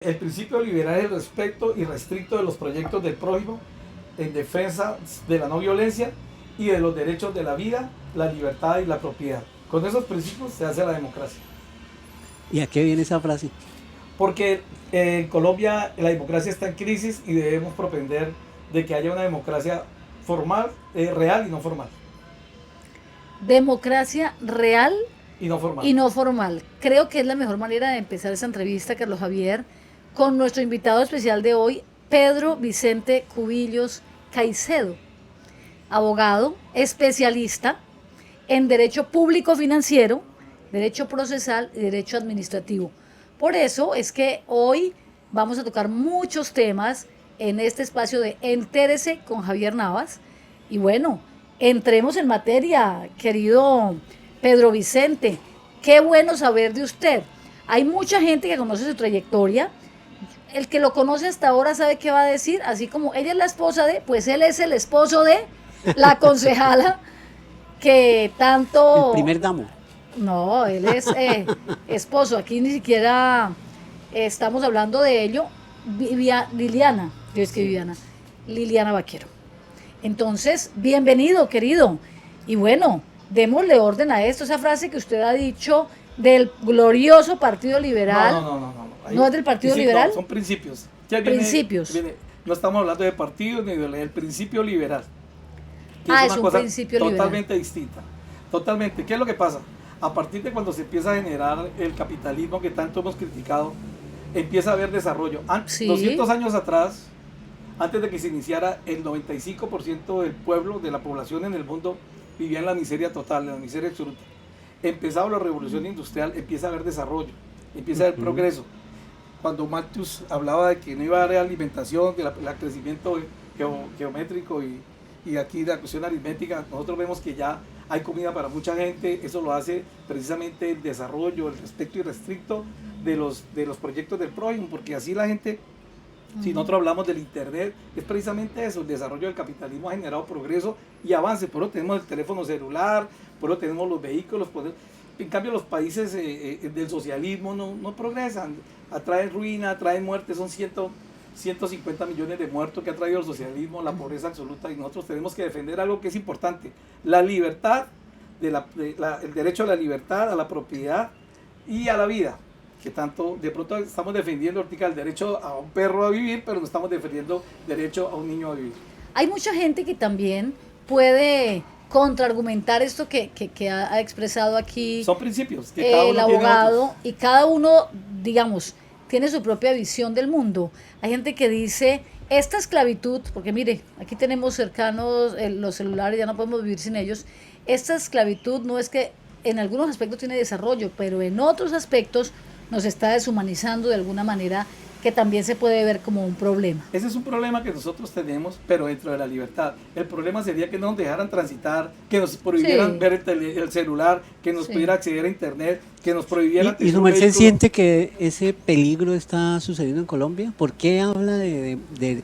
El principio liberal es el respeto irrestricto de los proyectos del prójimo en defensa de la no violencia y de los derechos de la vida, la libertad y la propiedad. Con esos principios se hace la democracia. ¿Y a qué viene esa frase? Porque en Colombia la democracia está en crisis y debemos propender de que haya una democracia formal, real y no formal. Democracia real Y no formal. y no formal. Creo que es la mejor manera de empezar esa entrevista, Carlos Javier, con nuestro invitado especial de hoy, Pedro Vicente Cubillos Caicedo, abogado, especialista en Derecho Público Financiero, Derecho Procesal y Derecho Administrativo. Por eso es que hoy vamos a tocar muchos temas en este espacio de Entérese con Javier Navas. Y bueno, entremos en materia, querido Pedro Vicente. Qué bueno saber de usted. Hay mucha gente que conoce su trayectoria. El que lo conoce hasta ahora sabe qué va a decir, así como ella es la esposa de, pues él es el esposo de la concejala que tanto... El primer damo. No, él es esposo, aquí ni siquiera estamos hablando de ello. Liliana, yo es que Viviana, Liliana Vaquero. Entonces, bienvenido, querido. Y bueno, démosle orden a esto, esa frase que usted ha dicho del glorioso Partido Liberal. No. ¿No es del Partido Liberal? No, son principios. Principios. No estamos hablando de partidos ni del principio liberal. Es un principio liberal. Totalmente distinta. Totalmente. ¿Qué es lo que pasa? A partir de cuando se empieza a generar el capitalismo que tanto hemos criticado, empieza a haber desarrollo. Sí. 200 años atrás, antes de que se iniciara, el 95% del pueblo, de la población en el mundo, vivía en la miseria total, en la miseria absoluta. Empezaba la revolución industrial, empieza a haber desarrollo, empieza a haber progreso. Cuando Malthus hablaba de que no iba a haber alimentación, de el crecimiento geométrico y aquí la cuestión aritmética, nosotros vemos que ya hay comida para mucha gente. Eso lo hace precisamente el desarrollo, el respeto irrestricto de los proyectos del prójimo, porque así la gente, si nosotros hablamos del internet, es precisamente eso, el desarrollo del capitalismo ha generado progreso y avance. Por eso tenemos el teléfono celular, por eso tenemos los vehículos, en cambio los países del socialismo no progresan, atraen ruina, atraen muerte, son 150 millones de muertos que ha traído el socialismo, la pobreza absoluta, y nosotros tenemos que defender algo que es importante, la libertad, el derecho a la libertad, a la propiedad y a la vida, que tanto de pronto estamos defendiendo ahorita el derecho a un perro a vivir, pero no estamos defendiendo el derecho a un niño a vivir. Hay mucha gente que también puede contraargumentar esto que ha expresado aquí. Son principios que cada uno el abogado tiene otros. Y cada uno, digamos, tiene su propia visión del mundo. Hay gente que dice, esta esclavitud, porque mire, aquí tenemos cercanos los celulares, ya no podemos vivir sin ellos, esta esclavitud no es que en algunos aspectos tiene desarrollo, pero en otros aspectos nos está deshumanizando de alguna manera, que también se puede ver como un problema. Ese es un problema que nosotros tenemos, pero dentro de la libertad. El problema sería que no nos dejaran transitar, que nos prohibieran ver el celular, que nos pudiera acceder a internet, que nos prohibieran... ¿Y su merced siente que ese peligro está sucediendo en Colombia? ¿Por qué habla de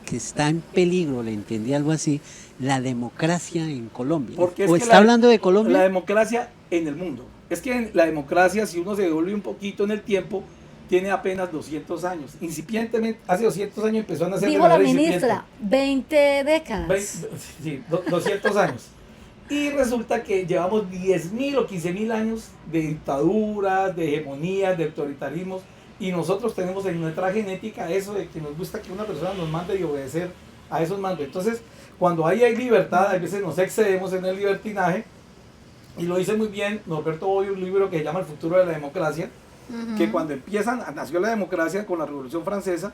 que está en peligro, le entendí algo así, la democracia en Colombia? ¿O está hablando de Colombia? La democracia en el mundo. Es que la democracia, si uno se devuelve un poquito en el tiempo, tiene apenas 200 años. Incipientemente, hace 200 años empezó a nacer. Dijo la ministra, 20 décadas. Sí, 200 años. Y resulta que llevamos 10.000 o 15.000 años de dictaduras, de hegemonías, de autoritarismos, y nosotros tenemos en nuestra genética eso de que nos gusta que una persona nos mande y obedecer a esos mandos. Entonces, cuando hay libertad, a veces nos excedemos en el libertinaje, y lo dice muy bien Norberto Bobbio, un libro que se llama El futuro de la democracia, que cuando nació la democracia con la Revolución Francesa,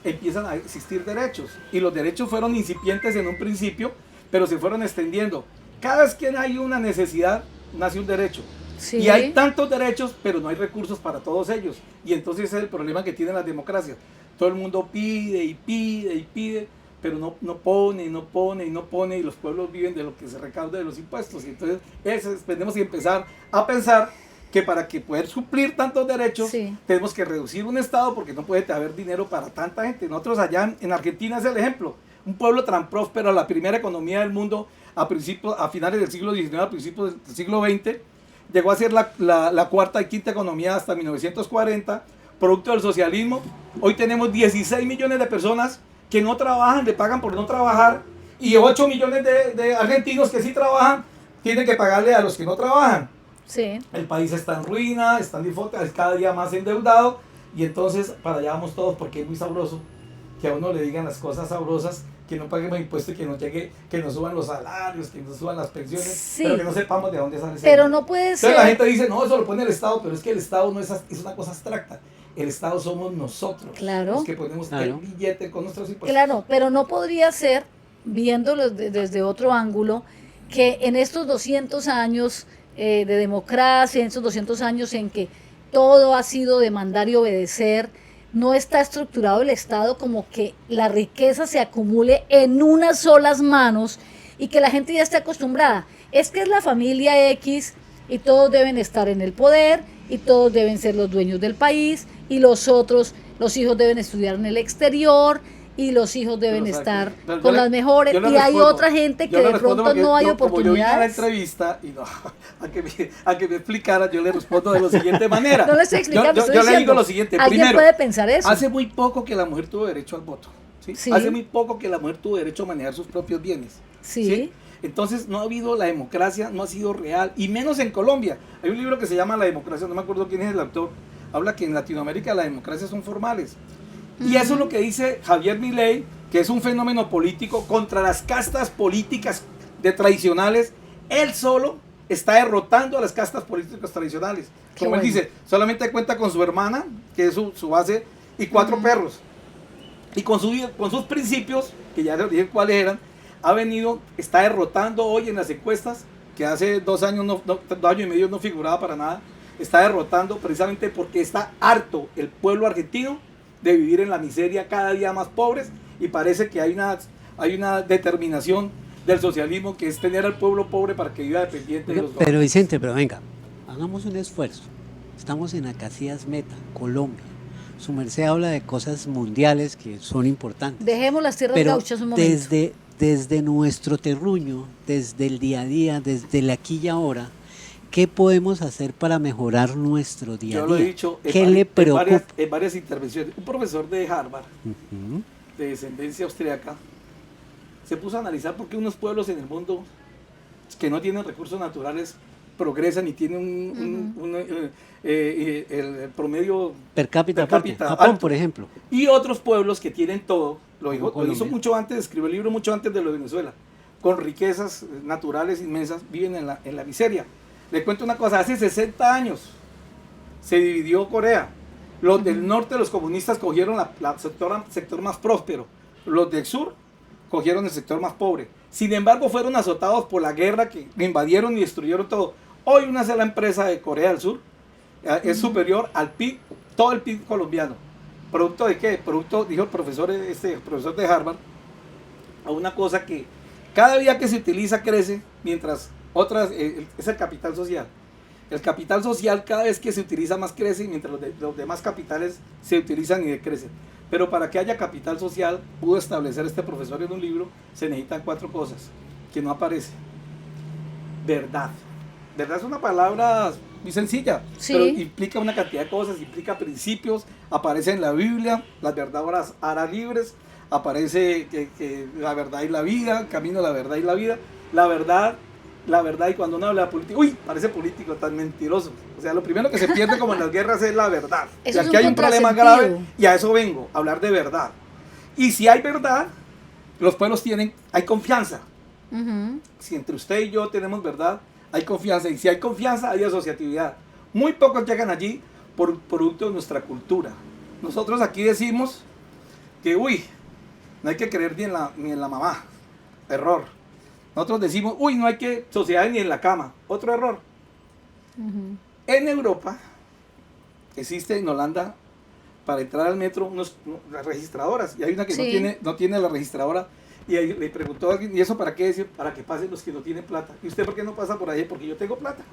empiezan a existir derechos, y los derechos fueron incipientes en un principio, pero se fueron extendiendo. Cada vez que hay una necesidad, nace un derecho. Sí. Y hay tantos derechos, pero no hay recursos para todos ellos, y entonces ese es el problema que tienen las democracias. Todo el mundo pide y pide y pide, pero no pone, y los pueblos viven de lo que se recauda de los impuestos, y entonces tenemos que empezar a pensar que para que poder suplir tantos derechos, tenemos que reducir un Estado, porque no puede haber dinero para tanta gente. Nosotros allá en Argentina es el ejemplo, un pueblo tan próspero, la primera economía del mundo a finales del siglo XIX, a principios del siglo XX, llegó a ser la cuarta y quinta economía hasta 1940, producto del socialismo. Hoy tenemos 16 millones de personas que no trabajan, le pagan por no trabajar, y 8 millones de argentinos que sí trabajan, tienen que pagarle a los que no trabajan. Sí. El país está en ruina, está en default, es cada día más endeudado, y entonces para allá vamos todos, porque es muy sabroso que a uno le digan las cosas sabrosas, que no paguemos impuestos, que no llegue, que nos suban los salarios, que nos suban las pensiones, Sí. pero que no sepamos de dónde sale ese Pero dinero. no puede Entonces ser. la gente dice, no, eso lo pone el Estado, pero es que el Estado no es una cosa abstracta. El Estado somos nosotros, Claro. los que ponemos el billete con nuestros impuestos. Claro, pero no podría ser, viéndolo desde otro ángulo, que en estos 200 años de democracia, en estos 200 años en que todo ha sido demandar y obedecer, no está estructurado el Estado como que la riqueza se acumule en unas solas manos y que la gente ya esté acostumbrada. Es que es la familia X y todos deben estar en el poder y todos deben ser los dueños del país y los otros, los hijos deben estudiar en el exterior y los hijos deben Pero, estar pero con las mejores, y hay otra gente que de pronto no hay Como yo vine a la oportunidades. entrevista y no, a que me explicara, yo le respondo de la siguiente manera. No le estoy explicando, yo estoy le diciendo, digo lo siguiente. alguien Primero, puede pensar eso. hace muy poco que la mujer tuvo derecho al voto. ¿Sí? Sí. Hace muy poco que la mujer tuvo derecho a manejar sus propios bienes. Sí. Entonces no ha habido la democracia, no ha sido real, y menos en Colombia. Hay un libro que se llama La democracia, no me acuerdo quién es el autor, habla que en Latinoamérica las democracias son formales. Y eso es lo que dice Javier Milei, que es un fenómeno político contra las castas políticas tradicionales. Él solo está derrotando a las castas políticas tradicionales. Como él dice, solamente cuenta con su hermana, que es su base, y 4 perros. Y con sus principios, que ya les dije cuáles eran, está derrotando hoy en las encuestas, que hace 2 años, 2 años y medio no figuraba para nada, está derrotando precisamente porque está harto el pueblo argentino de vivir en la miseria, cada día más pobres, y parece que hay una determinación del socialismo que es tener al pueblo pobre para que viva dependiente de los gobiernos. Pero Vicente, pero venga, hagamos un esfuerzo. Estamos en Acacias Meta, Colombia. Su merced habla de cosas mundiales que son importantes. Dejemos las tierras Pero gauchas un momento. desde nuestro terruño, desde el día a día, desde el aquí y ahora, ¿qué podemos hacer para mejorar nuestro día a día? Yo lo he dicho ¿Qué le preocupa? en varias intervenciones. Un profesor de Harvard, de descendencia austriaca, se puso a analizar por qué unos pueblos en el mundo que no tienen recursos naturales progresan y tienen el promedio per cápita fuerte. Japón, alto. por ejemplo. Y otros pueblos que tienen todo, lo hizo Colombia. mucho antes, escribió el libro mucho antes de lo de Venezuela, con riquezas naturales inmensas, viven en la miseria. Le cuento una cosa, hace 60 años se dividió Corea. Los del norte, los comunistas, cogieron sector más próspero. Los del sur cogieron el sector más pobre. Sin embargo, fueron azotados por la guerra que invadieron y destruyeron todo. Hoy una sola empresa de Corea del Sur es superior al PIB, todo el PIB colombiano. ¿Producto de qué? Producto, dijo el profesor de Harvard, a una cosa que cada día que se utiliza crece, mientras otras, es el capital social. El capital social cada vez que se utiliza más crece, mientras los demás capitales se utilizan y decrecen. Pero para que haya capital social, pudo establecer este profesor en un libro, se necesitan 4 cosas, que no aparece. Verdad. Verdad es una palabra muy sencilla, Sí. pero implica una cantidad de cosas, implica principios, aparece en la Biblia, las verdades harán libres, aparece que la verdad y la vida, el camino, la verdad y la vida, la verdad, y cuando uno habla de política, uy, parece político tan mentiroso. O sea, lo primero que se pierde como en las guerras es la verdad. Eso Y es aquí un hay un problema contrasentido. grave y a eso vengo, a hablar de verdad. Y si hay verdad, los pueblos hay confianza. Ujú. Si entre usted y yo tenemos verdad, hay confianza. Y si hay confianza, hay asociatividad. Muy pocos llegan allí por producto de nuestra cultura. Nosotros aquí decimos que, uy, no hay que creer ni en la mamá. Error. Nosotros decimos, uy, no hay que sociedad ni en la cama. Otro error. Ujú. En Europa, existe en Holanda, para entrar al metro, las registradoras. Y hay una que Sí. no tiene la registradora. Y ahí le preguntó a alguien, ¿y eso para qué? Dice, para que pasen los que no tienen plata. ¿Y usted por qué no pasa por ahí? Porque yo tengo plata.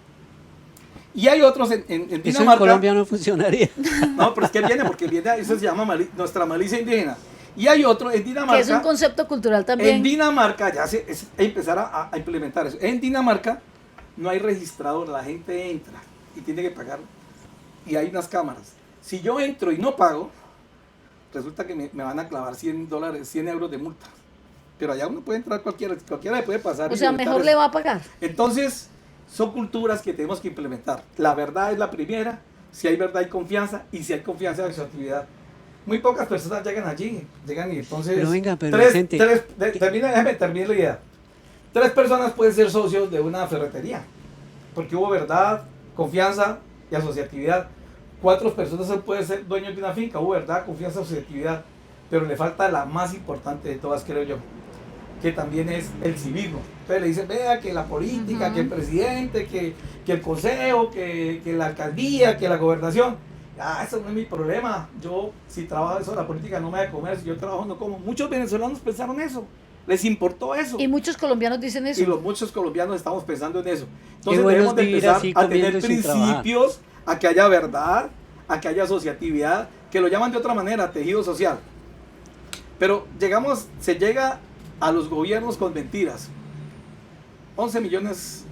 Y hay otros en Dinamarca. Eso en Colombia no funcionaría. No, pero es que viene, porque viene, eso se llama nuestra malicia indígena. Y hay otro en Dinamarca. Que es un concepto cultural también. En Dinamarca ya empezar a implementar eso. En Dinamarca no hay registrador, la gente entra y tiene que pagar. Y hay unas cámaras. Si yo entro y no pago, resulta que me van a clavar $100, 100 euros de multa. Pero allá uno puede entrar, cualquiera le puede pasar. O sea, mejor le va a pagar. Entonces, son culturas que tenemos que implementar. La verdad es la primera, si hay verdad hay confianza, y si hay confianza hay su actividad. Muy pocas personas llegan allí, y entonces... Pero venga, pero Vicente... Déjame terminar la idea. 3 personas pueden ser socios de una ferretería, porque hubo verdad, confianza y asociatividad. 4 personas pueden ser dueños de una finca, hubo verdad, confianza, asociatividad, pero le falta la más importante de todas, creo yo, que también es el civismo. Entonces le dicen, vea, que la política, que el presidente, que el consejo, que la alcaldía, que la gobernación. Eso no es mi problema. Yo, si trabajo eso, la política no me da de comer. Si yo trabajo, no como. Muchos venezolanos pensaron eso. Les importó eso. Y muchos colombianos dicen eso. Y muchos colombianos estamos pensando en eso. Entonces debemos de empezar a tener principios, a que haya verdad, a que haya asociatividad, que lo llaman de otra manera, tejido social. Pero se llega a los gobiernos con mentiras. 11 millones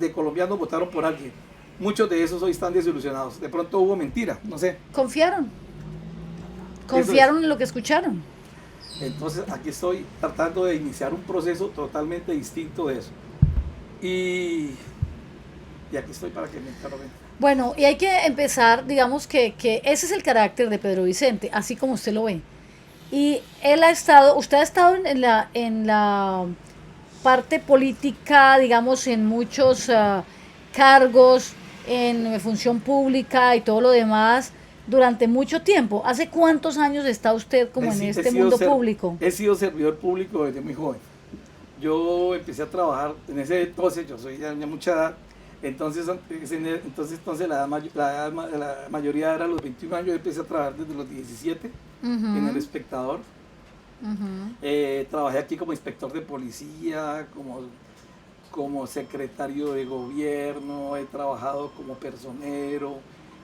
de colombianos votaron por alguien. Muchos de esos hoy están desilusionados. De pronto hubo mentira, no sé. Confiaron en lo que escucharon. Entonces aquí estoy tratando de iniciar un proceso totalmente distinto de eso. Y aquí estoy para que me interroguen. Bueno, y hay que empezar, digamos que ese es el carácter de Pedro Vicente, así como usted lo ve. Y usted ha estado en la parte política, digamos, en muchos cargos, en función pública y todo lo demás, durante mucho tiempo. ¿Hace cuántos años está usted como en este mundo público? He sido servidor público desde muy joven. Yo empecé a trabajar en ese entonces, yo soy de mucha edad, entonces la mayoría era los 21 años, yo empecé a trabajar desde los 17 en El Espectador. Trabajé aquí como inspector de policía, como secretario de gobierno, he trabajado como personero,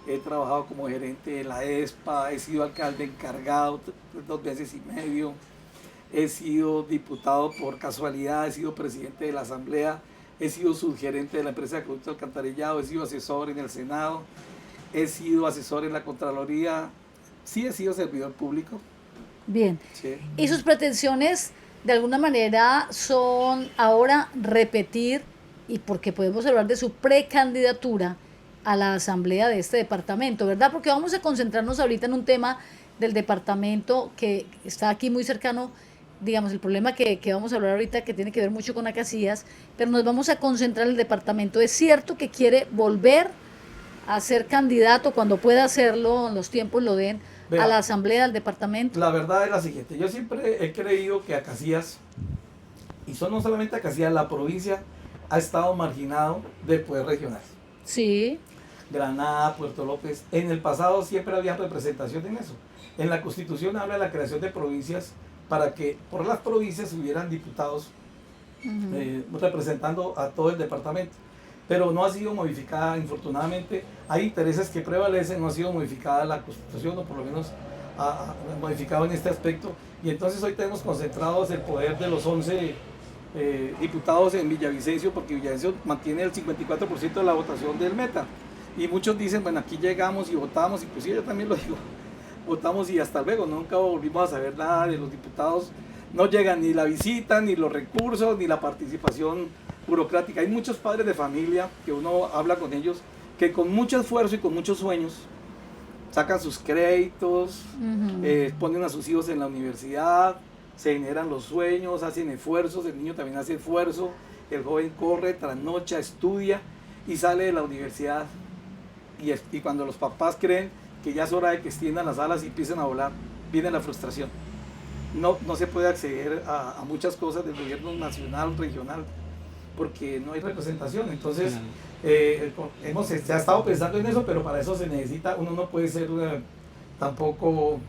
he trabajado como gerente de la ESPA, he sido alcalde encargado 2 veces y medio, he sido diputado por casualidad, he sido presidente de la asamblea, he sido subgerente de la empresa de acueducto alcantarillado, he sido asesor en el Senado, he sido asesor en la Contraloría, sí he sido servidor público. Bien. Sí. ¿Y sus pretensiones de alguna manera son ahora repetir, y porque podemos hablar de su precandidatura a la asamblea de este departamento, ¿verdad? Porque vamos a concentrarnos ahorita en un tema del departamento que está aquí muy cercano, digamos, el problema que vamos a hablar ahorita que tiene que ver mucho con Acacias, pero nos vamos a concentrar en el departamento. ¿Es cierto que quiere volver a ser candidato cuando pueda hacerlo, los tiempos lo den, a la asamblea del departamento? La verdad es la siguiente, yo siempre he creído que Acacias, y no solamente Acacias, la provincia ha estado marginado del poder regional. Sí. Granada, Puerto López, en el pasado siempre había representación en eso. En la Constitución habla de la creación de provincias para que por las provincias hubieran diputados representando a todo el departamento. Pero no ha sido modificada, infortunadamente. Hay intereses que prevalecen, no ha sido modificada la Constitución, o por lo menos ha modificado en este aspecto. Y entonces hoy tenemos concentrados el poder de los 11 diputados en Villavicencio, porque Villavicencio mantiene el 54% de la votación del Meta. Y muchos dicen, bueno, aquí llegamos y votamos, inclusive yo también lo digo, votamos y hasta luego, nunca volvimos a saber nada de los diputados. No llegan ni la visita, ni los recursos, ni la participación burocrática. Hay muchos padres de familia que uno habla con ellos que con mucho esfuerzo y con muchos sueños sacan sus créditos, ponen a sus hijos en la universidad, se generan los sueños, hacen esfuerzos, el niño también hace esfuerzo, el joven corre, trasnocha, estudia y sale de la universidad. Y cuando los papás creen que ya es hora de que extiendan las alas y empiecen a volar, viene la frustración. No se puede acceder a muchas cosas del gobierno nacional, regional, porque no hay representación. Entonces, se ha estado pensando en eso, pero para eso se necesita, uno no puede ser tampoco,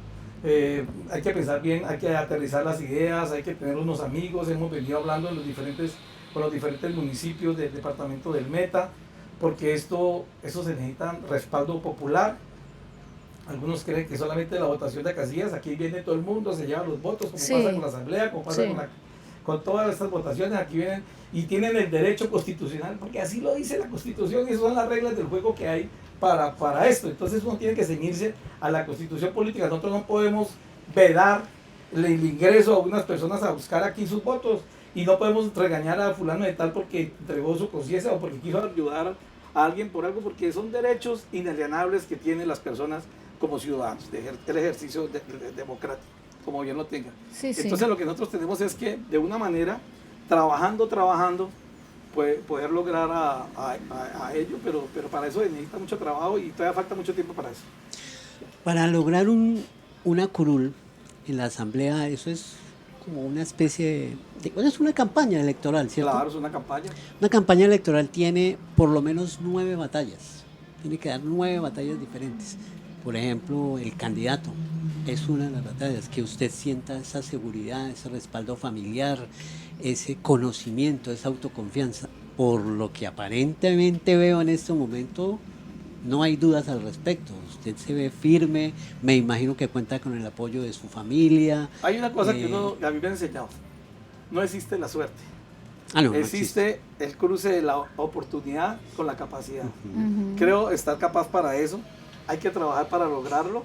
hay que pensar bien, hay que aterrizar las ideas, hay que tener unos amigos. Hemos venido hablando con los diferentes municipios del departamento del Meta, porque eso se necesita respaldo popular. Algunos creen que solamente la votación de Acacias, aquí viene todo el mundo, se llevan los votos, como pasa con la asamblea, como pasa con todas estas votaciones, aquí vienen y tienen el derecho constitucional, porque así lo dice la Constitución y esas son las reglas del juego que hay para esto. Entonces uno tiene que ceñirse a la Constitución política. Nosotros no podemos vedar el ingreso a unas personas a buscar aquí sus votos y no podemos regañar a fulano de tal porque entregó su conciencia o porque quiso ayudar a alguien por algo, porque son derechos inalienables que tienen las personas como ciudadanos, el ejercicio democrático, como bien lo tengan. Sí, sí. Entonces lo que nosotros tenemos es que de una manera, trabajando, poder lograr a ello, pero para eso necesita mucho trabajo y todavía falta mucho tiempo para eso. Para lograr una curul en la asamblea, eso es como una especie es una campaña electoral, ¿cierto? Claro, es una campaña. Una campaña electoral tiene por lo menos 9 batallas, tiene que dar 9 batallas diferentes. Por ejemplo, el candidato es una de las batallas, que usted sienta esa seguridad, ese respaldo familiar, ese conocimiento, esa autoconfianza. Por lo que aparentemente veo en este momento, no hay dudas al respecto. Usted se ve firme, me imagino que cuenta con el apoyo de su familia. Hay una cosa que a mí me han enseñado, no existe la suerte. No existe el cruce de la oportunidad con la capacidad. Ujú. Creo estar capaz para eso, hay que trabajar para lograrlo.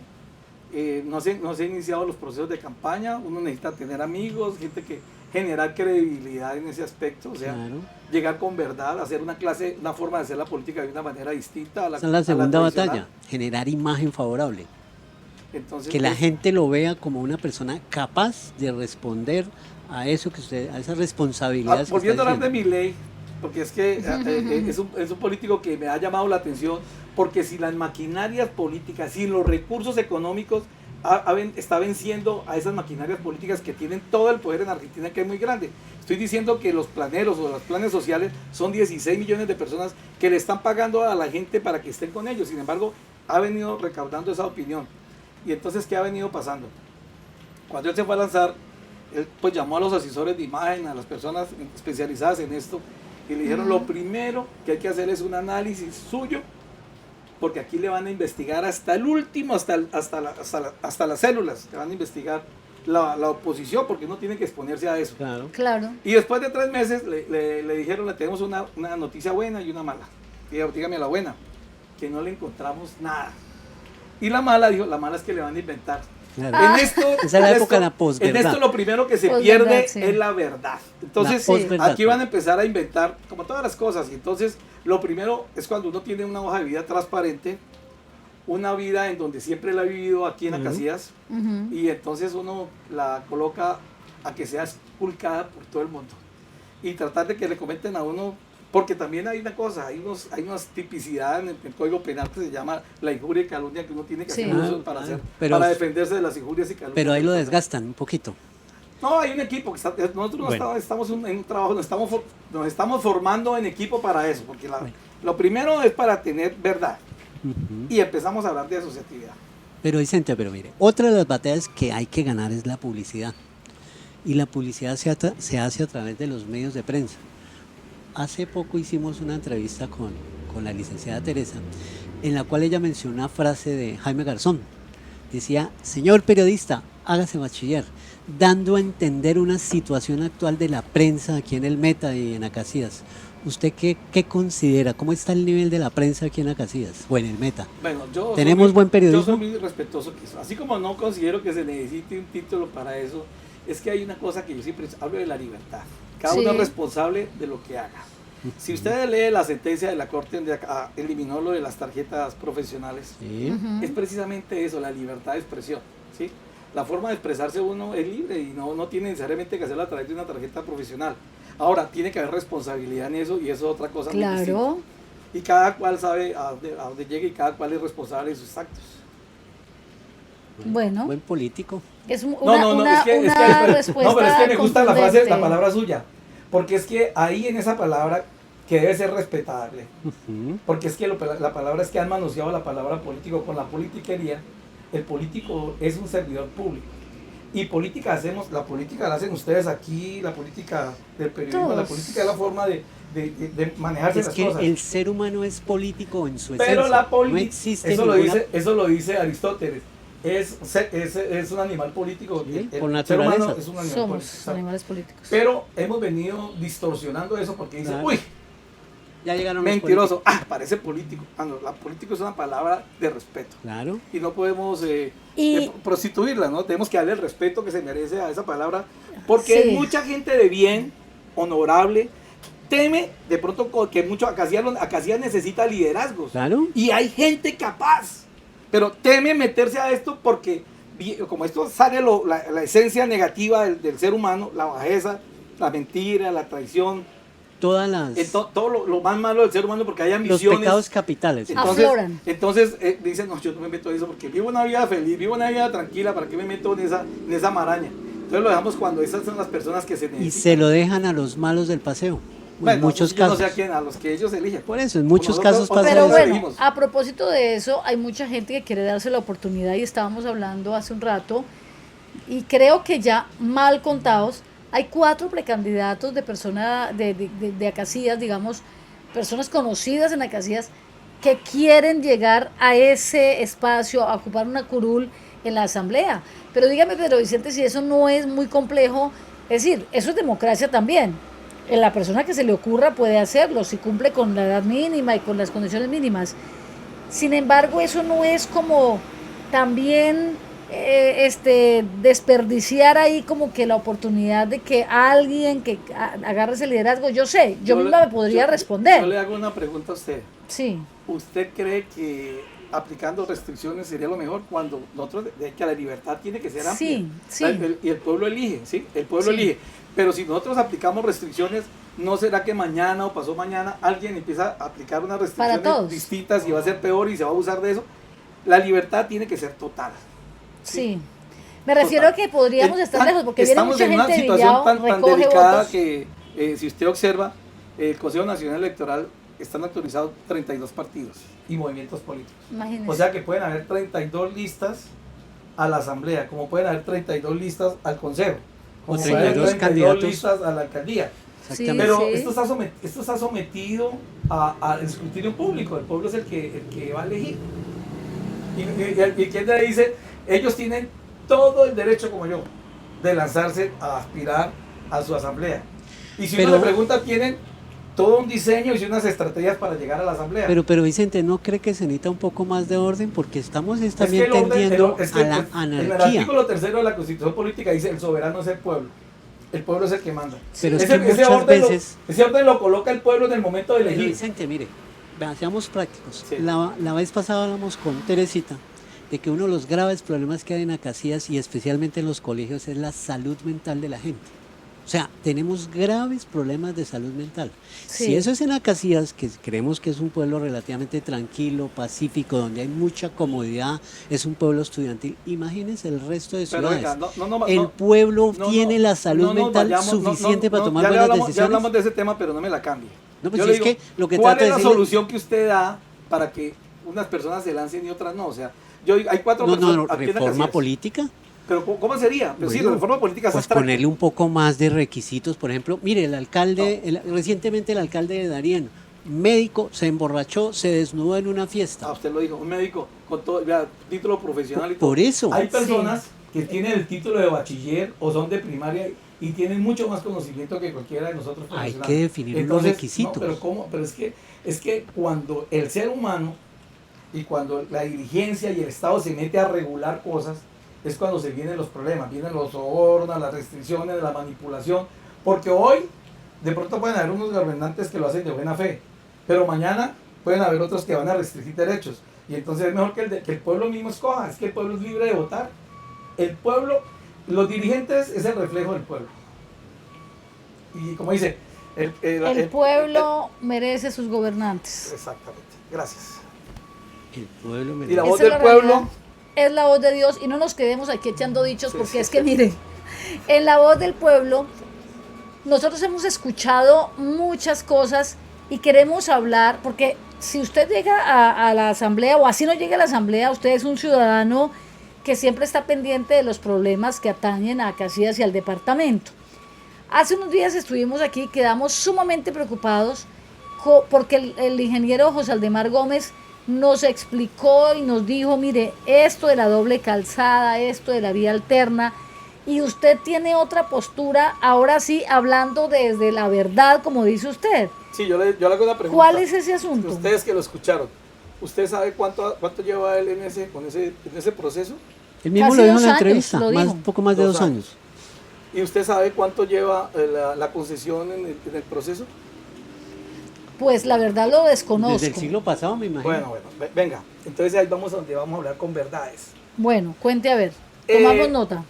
No se han iniciado los procesos de campaña, uno necesita tener amigos, gente que generar credibilidad en ese aspecto, o sea, Claro. llegar con verdad, hacer una forma de hacer la política de una manera distinta a la Esa es la segunda tradicional. batalla, generar imagen favorable. Entonces, Que la gente lo vea como una persona capaz de responder a eso que usted, a esas responsabilidades. volviendo a hablar de Milei, porque es que es un político que me ha llamado la atención, porque si las maquinarias políticas, si los recursos económicos está venciendo a esas maquinarias políticas que tienen todo el poder en Argentina, que es muy grande. Estoy diciendo que los planeros o los planes sociales son 16 millones de personas que le están pagando a la gente para que estén con ellos. Sin embargo, ha venido recaudando esa opinión. Y entonces, ¿qué ha venido pasando? Cuando él se fue a lanzar, él pues llamó a los asesores de imagen, a las personas especializadas en esto, y le dijeron, lo primero que hay que hacer es un análisis suyo, porque aquí le van a investigar hasta el último, hasta las células, le van a investigar la oposición, porque uno tiene que exponerse a eso. Claro. Claro. Y después de 3 meses le dijeron, le tenemos una noticia buena y una mala. Y dígame la buena, que no le encontramos nada. Y la mala, dijo, la mala es que le van a inventar. Claro. En esto, Esa es la época de la posverdad. en esto lo primero que se Posverdad, pierde sí. es la verdad. Entonces, La posverdad. aquí van a empezar a inventar, como todas las cosas. Y entonces, lo primero es cuando uno tiene una hoja de vida transparente, una vida en donde siempre la ha vivido aquí en Acacias, Ujú. y entonces uno la coloca a que sea esculcada por todo el mundo. Y tratar de que le comenten a uno, porque también hay una cosa, hay unas tipicidades en el Código Penal que se llama la injuria y calumnia, que uno tiene que Sí. hacer uso para defenderse de las injurias y calumnias. Pero ahí lo desgastan un poquito. No, hay un equipo que nosotros no estamos en un trabajo, nos estamos formando en equipo para eso, porque lo primero es para tener verdad. Ujú. Y empezamos a hablar de asociatividad. Pero Vicente, mire, otra de las batallas que hay que ganar es la publicidad. Y la publicidad se hace a través de los medios de prensa. Hace poco hicimos una entrevista con la licenciada Teresa, en la cual ella mencionó una frase de Jaime Garzón. Decía, señor periodista, hágase bachiller, dando a entender una situación actual de la prensa aquí en el Meta y en Acacias. ¿Usted qué considera? ¿Cómo está el nivel de la prensa aquí en Acacias o en el Meta? Bueno, ¿Tenemos buen periodismo? Yo soy muy respetuoso que eso. Así como no considero que se necesite un título para eso, es que hay una cosa que yo siempre hablo de la libertad. Cada uno es responsable de lo que haga. Si usted lee la sentencia de la Corte donde eliminó lo de las tarjetas profesionales, Sí. Ujú. es precisamente eso, la libertad de expresión, ¿sí? La forma de expresarse uno es libre y no tiene necesariamente que hacerlo a través de una tarjeta profesional. Ahora, tiene que haber responsabilidad en eso y eso es otra cosa muy distinta. Claro. Y cada cual sabe a dónde llega y cada cual es responsable de sus actos. Bueno, Buen político. es una es que respuesta no, pero es que me gusta la frase, contundente. la palabra suya, porque es que ahí en esa palabra que debe ser respetable, Ujú. porque es que la palabra es que han manoseado la palabra político con la politiquería. El político es un servidor público y la política la hacen ustedes aquí, la política del periodismo, Todos. la política es la forma de manejarse Es las que cosas. el ser humano es político en su Pero esencia. la no política, existe eso ninguna... lo dice Aristóteles. es un animal político. Sí, el por ser humano naturaleza. es un animal Somos político. animales políticos. Pero hemos venido distorsionando eso porque dicen, Claro. uy, Ya llegaron los mentiroso, parece político. No, la político es una palabra de respeto. Claro. Y no podemos Y- prostituirla, ¿no? Tenemos que darle el respeto que se merece a esa palabra. Porque Sí. mucha gente de bien, honorable, teme de pronto que mucho Acacías necesita liderazgos. Claro. Y hay gente capaz, pero teme meterse a esto porque como esto sale la esencia negativa del ser humano, la bajeza, la mentira, la traición, Todas las todo lo más malo del ser humano porque hay los ambiciones. pecados capitales. Afloran. Entonces dicen, no, yo no me meto en eso porque vivo una vida feliz, vivo una vida tranquila, ¿para qué me meto en esa maraña? Entonces lo dejamos cuando esas son las personas que se necesitan. Y se lo dejan a los malos del paseo. Bueno, en muchos yo casos. no sé a quién, a los que ellos eligen. Por eso, en muchos Nosotros- casos pasa Pero eso. nosotros bueno, elegimos. a propósito de eso, hay mucha gente que quiere darse la oportunidad y estábamos hablando hace un rato, y creo que ya mal contados, hay 4 precandidatos de personas de Acacías, digamos, personas conocidas en Acacías, que quieren llegar a ese espacio, a ocupar una curul en la asamblea. Pero dígame, Pedro Vicente, si eso no es muy complejo, es decir, eso es democracia también. La persona que se le ocurra puede hacerlo si cumple con la edad mínima y con las condiciones mínimas. Sin embargo, eso no es como también desperdiciar ahí como que la oportunidad de que alguien que agarre ese liderazgo. Yo sé, yo misma me podría responder. Yo le hago una pregunta a usted. Sí, ¿Usted cree que aplicando restricciones sería lo mejor cuando nosotros, que la libertad tiene que ser amplia? sí, sí. Y el pueblo elige, ¿sí? El pueblo Sí. elige. Pero si nosotros aplicamos restricciones, ¿no será que mañana o pasó mañana alguien empieza a aplicar unas Para restricciones todos. distintas y va a ser peor y se va a abusar de eso? La libertad tiene que ser total. Sí. Me refiero a que podríamos estar lejos porque viene Estamos mucha en una gente de situación Villao, tan recoge delicada votos. que si usted observa, el Consejo Nacional Electoral están autorizados 32 partidos y movimientos políticos. Imagínese. O sea que pueden haber 32 listas a la asamblea, como pueden haber 32 listas al consejo, O como pueden haber 32 candidatos. listas a la alcaldía. Exactamente. Pero Sí. esto está sometido al escrutinio público, el pueblo es el que va a elegir. Y quien le dice, ellos tienen todo el derecho, como yo, de lanzarse a aspirar a su asamblea. Y si uno Pero- le pregunta, tienen todo un diseño y unas estrategias para llegar a la asamblea. Pero Vicente, ¿no cree que se necesita un poco más de orden? Porque estamos Es también que el orden- tendiendo es que a la en el anarquía. artículo 3 de la Constitución Política dice, el soberano es el pueblo es el que manda. Pero es Ese- que ese muchas orden veces... ese orden lo coloca el pueblo en el momento de Pero elegir. Vicente, mire, seamos prácticos. Sí. La vez pasada hablamos con Teresita de que uno de los graves problemas que hay en Acacías y especialmente en los colegios es la salud mental de la gente. O sea, tenemos graves problemas de salud mental. Sí. Si eso es en Acacías, que creemos que es un pueblo relativamente tranquilo, pacífico, donde hay mucha comodidad, es un pueblo estudiantil, imagínense el resto de Pero ciudades. venga, no, El pueblo no, tiene no, la salud no nos mental vayamos, suficiente para tomar ya buenas Ya decisiones. hablamos de ese tema, pero no me la cambie. No, pues Yo si le es digo, que lo que ¿cuál trato es de la decirle- solución que usted da para que unas personas se lancen y otras no? O sea, hay 4 No, personas. no, aquí en reforma Acacías. política. Pero ¿cómo sería? Pues sí, Bueno, la reforma política es Pues abstracta. ponerle un poco más de requisitos. Por ejemplo, mire, el alcalde, recientemente el alcalde de Darién, médico, se emborrachó, se desnudó en una fiesta. Usted lo dijo, un médico con todo, ya, título profesional y todo. Por eso. Hay personas que tienen el título de bachiller o son de primaria y tienen mucho más conocimiento que cualquiera de nosotros Hay profesionales. que definir los Entonces, requisitos. No, pero ¿cómo? Pero es que cuando el ser humano y cuando la dirigencia y el Estado se mete a regular cosas, es cuando se vienen los problemas, vienen los sobornos, las restricciones, la manipulación, porque hoy de pronto pueden haber unos gobernantes que lo hacen de buena fe, pero mañana pueden haber otros que van a restringir derechos, y entonces es mejor que el pueblo mismo escoja, es que el pueblo es libre de votar, el pueblo, los dirigentes es el reflejo del pueblo, y como dice, El pueblo merece sus gobernantes. exactamente, gracias. El pueblo me Y la Esa voz es del la pueblo, realidad. Es la voz de Dios y no nos quedemos aquí echando dichos Sí, porque sí, es que sí. mire, en la voz del pueblo nosotros hemos escuchado muchas cosas y queremos hablar porque si usted llega a la asamblea o así no llega a la asamblea, usted es un ciudadano que siempre está pendiente de los problemas que atañen a Acacías y al departamento. Hace unos días estuvimos aquí y quedamos sumamente preocupados porque el ingeniero José Aldemar Gómez nos explicó y nos dijo, mire, esto de la doble calzada, esto de la vía alterna, y usted tiene otra postura, ahora sí, hablando desde la verdad, como dice usted. Sí, yo le hago una pregunta. ¿Cuál es ese asunto? Ustedes que lo escucharon, ¿usted sabe cuánto lleva él en ese proceso? Él mismo Casi lo dijo 2 en la años, entrevista, lo dijo. un poco más de 2 años. ¿Y usted sabe cuánto lleva la concesión en el proceso? Pues la verdad lo desconozco. Desde el siglo pasado, me imagino. Bueno, venga. Entonces ahí vamos a donde vamos a hablar con verdades. Bueno, cuente a ver, tomamos nota.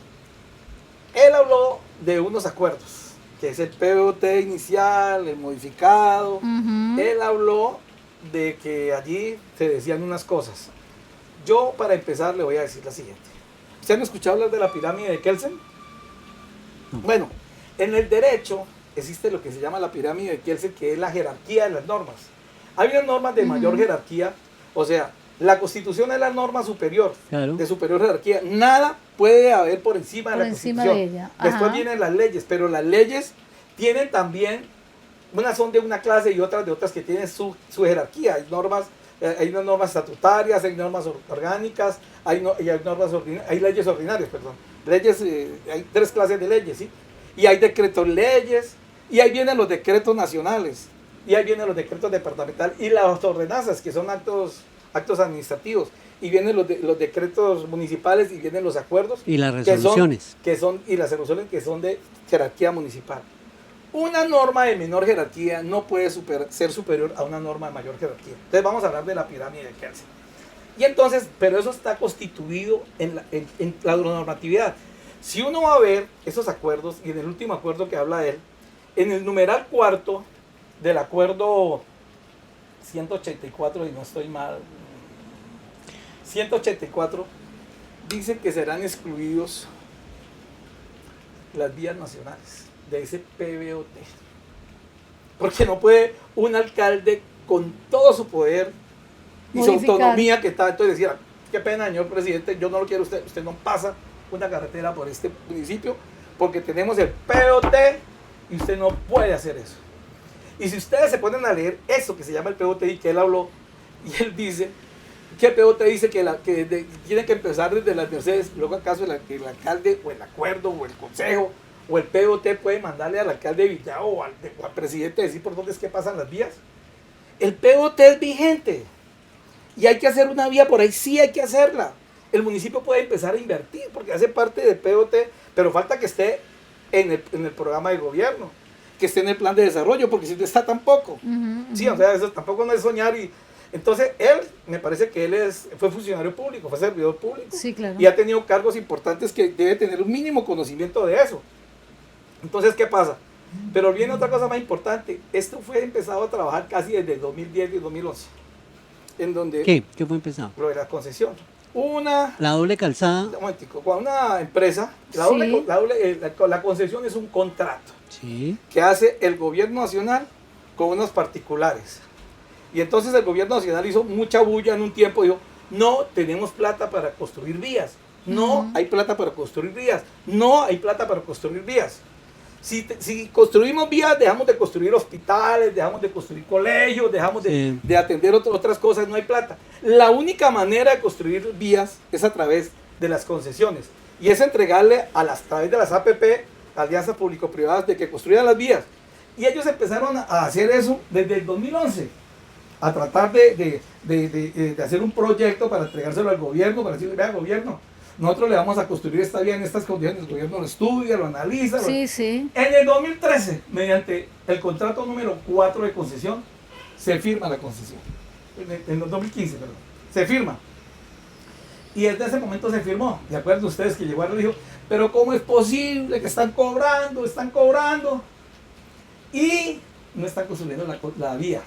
Él habló de unos acuerdos, que es el PBOT inicial, el modificado. Él habló de que allí se decían unas cosas. Yo, para empezar, le voy a decir la siguiente. ¿Usted han escuchado hablar de la pirámide de Kelsen? No. Bueno, en el derecho existe lo que se llama la pirámide de Kelsen, que es la jerarquía de las normas. Hay unas normas de mayor jerarquía, o sea, la Constitución es la norma superior, Claro. de superior jerarquía. Nada puede haber por encima de la encima Constitución. de ella. Después Ajá. vienen las leyes, pero las leyes tienen también, unas son de una clase y otras de otras que tienen su jerarquía. Hay normas, hay unas normas estatutarias, hay normas orgánicas, hay leyes ordinarias, perdón. Leyes, hay 3 clases de leyes, ¿sí? Y hay decretos leyes, y ahí vienen los decretos nacionales, y ahí vienen los decretos departamentales, y las ordenanzas, que son actos administrativos, y vienen los decretos municipales, y vienen los acuerdos. Y las resoluciones. Y las resoluciones que son de jerarquía municipal. Una norma de menor jerarquía no puede ser superior a una norma de mayor jerarquía. Entonces vamos a hablar de la pirámide de Kelsen. Y entonces, pero eso está constituido en la normatividad. Si uno va a ver esos acuerdos, y en el último acuerdo que habla él, en el numeral 4 del acuerdo 184, y no estoy mal, 184, dice que serán excluidos las vías nacionales de ese PBOT. Porque no puede un alcalde con todo su poder y su autonomía que está, entonces decir, qué pena, señor presidente, yo no lo quiero usted no pasa una carretera por este municipio porque tenemos el PBOT y usted no puede hacer eso. Y si ustedes se ponen a leer eso que se llama el PBOT y que él habló, y él dice que el PBOT dice que tiene que empezar desde las Mercedes, luego acaso que el alcalde o el acuerdo o el consejo o el PBOT puede mandarle al alcalde de Villao o al presidente decir por dónde es que pasan las vías. El PBOT es vigente y hay que hacer una vía por ahí, sí hay que hacerla. El municipio puede empezar a invertir porque hace parte del PBOT, pero falta que esté en el programa de gobierno, que esté en el plan de desarrollo, porque si no está tampoco. Sí, o sea, eso tampoco no es soñar. Y entonces él, me parece que él fue funcionario público, fue servidor público, sí, claro. Y ha tenido cargos importantes que debe tener un mínimo conocimiento de eso. Entonces, ¿qué pasa? Pero viene otra cosa más importante. Esto fue empezado a trabajar casi desde el 2010 y 2011. En donde... ¿Qué fue empezado? Lo de la concesión. La doble calzada. Un momentico, cuando una empresa, la concesión es un contrato que hace el gobierno nacional con unos particulares. Y entonces el gobierno nacional hizo mucha bulla en un tiempo, dijo, no tenemos plata para construir vías. No hay plata para construir vías. No hay plata para construir vías. Si construimos vías, dejamos de construir hospitales, dejamos de construir colegios, dejamos de atender otras cosas, no hay plata. La única manera de construir vías es a través de las concesiones. Y es entregarle a través de las APP, alianzas público-privadas, de que construyan las vías. Y ellos empezaron a hacer eso desde el 2011. A tratar de hacer un proyecto para entregárselo al gobierno, para decirle, vea, gobierno, nosotros le vamos a construir esta vía en estas condiciones, el gobierno lo estudia, lo analiza. Sí. En el 2013, mediante el contrato número 4 de concesión, se firma la concesión. En el 2015, perdón. Se firma. Y desde ese momento se firmó. ¿De acuerdo? Ustedes que llegó y dijo, pero ¿cómo es posible que están cobrando? Y no están construyendo la vía.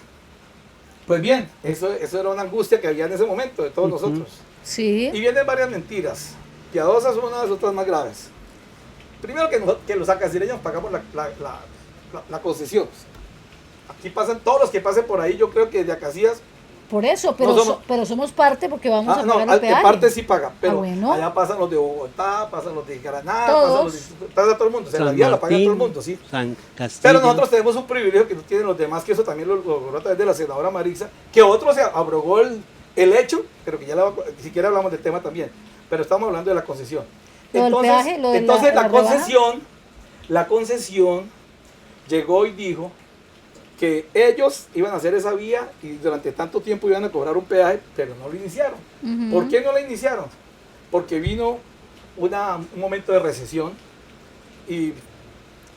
Pues bien, eso era una angustia que había en ese momento de todos nosotros. Sí. Y vienen varias mentiras, piadosas unas, otras más graves. Primero que los acasireños pagamos la concesión. Aquí pasan todos los que pasen por ahí, yo creo que de Acacías. Por eso, pero somos parte porque vamos a pagar el peaje. De parte sí pagan, pero bueno. allá pasan los de Bogotá, pasan los de Granada, pasa todo el mundo, o sea, la San vía la paga todo el mundo, sí. San Castillo. Pero nosotros tenemos un privilegio que no tienen los demás, que eso también lo logró a través de la senadora Marisa, que otro se abrogó El hecho, pero que ya si siquiera hablamos del tema también, pero estamos hablando de la concesión. Entonces, la concesión llegó y dijo que ellos iban a hacer esa vía y durante tanto tiempo iban a cobrar un peaje, pero no lo iniciaron. ¿Por qué no lo iniciaron? Porque vino un momento de recesión y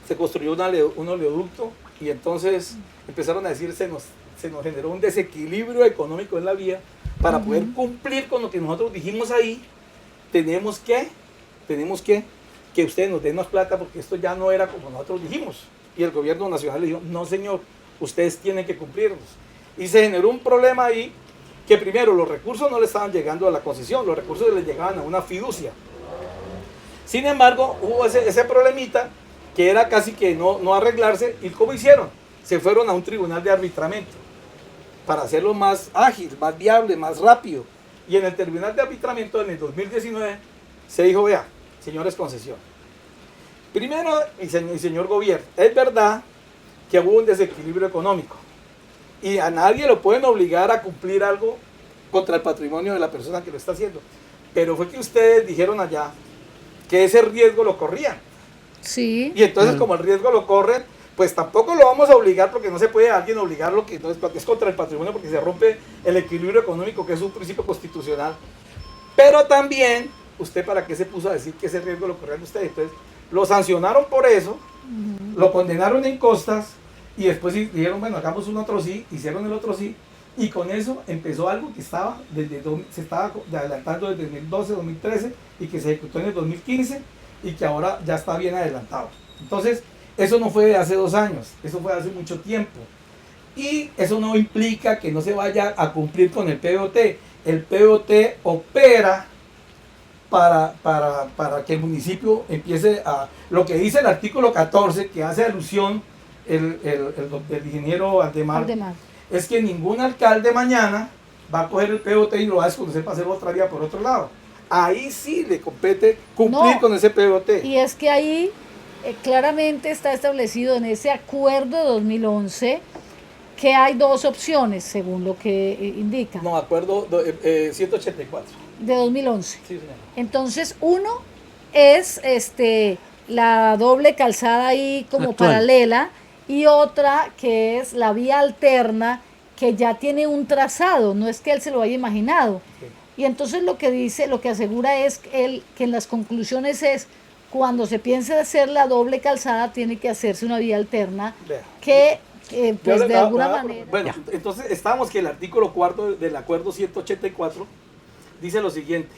se construyó un oleoducto y entonces empezaron a decir se nos generó un desequilibrio económico en la vía. Para poder cumplir con lo que nosotros dijimos ahí, tenemos que ustedes nos den más plata porque esto ya no era como nosotros dijimos. Y el gobierno nacional le dijo, no señor, ustedes tienen que cumplirlos. Y se generó un problema ahí que primero los recursos no le estaban llegando a la concesión, los recursos les llegaban a una fiducia. Sin embargo, hubo ese problemita que era casi que no arreglarse. ¿Y cómo hicieron? Se fueron a un tribunal de arbitramiento para hacerlo más ágil, más viable, más rápido. Y en el tribunal de arbitramiento en el 2019 se dijo, vea, señores concesión, primero, y señor gobierno, es verdad que hubo un desequilibrio económico y a nadie lo pueden obligar a cumplir algo contra el patrimonio de la persona que lo está haciendo, pero fue que ustedes dijeron allá que ese riesgo lo corrían. Sí. Y entonces como el riesgo lo corren, pues tampoco lo vamos a obligar porque no se puede a alguien obligarlo que no es contra el patrimonio porque se rompe el equilibrio económico que es un principio constitucional. Pero también, ¿usted para qué se puso a decir que ese riesgo lo corrían ustedes? Entonces lo sancionaron por eso, lo condenaron en costas y después dijeron, bueno, hagamos un otro sí, hicieron el otro sí y con eso empezó algo que se estaba adelantando desde 2012, 2013 y que se ejecutó en el 2015 y que ahora ya está bien adelantado. Entonces, eso no fue de hace 2 años, eso fue de hace mucho tiempo. Y eso no implica que no se vaya a cumplir con el PBOT. El PBOT opera para que el municipio empiece a... Lo que dice el artículo 14, que hace alusión el ingeniero Aldemar, es que ningún alcalde mañana va a coger el PBOT y lo va a desconocer para hacer otra vía por otro lado. Ahí sí le compete cumplir con ese PBOT. Y es que ahí... claramente está establecido en ese acuerdo de 2011 que hay 2 opciones, según lo que indica. No, acuerdo 184. De 2011. Sí, señor. Entonces, uno es la doble calzada ahí como actual, paralela y otra que es la vía alterna que ya tiene un trazado, no es que él se lo haya imaginado. Sí. Y entonces lo que asegura es que en las conclusiones es cuando se piense hacer la doble calzada, tiene que hacerse una vía alterna que, pues de alguna manera... Bueno, entonces estamos que el artículo 4 del acuerdo 184 dice lo siguiente,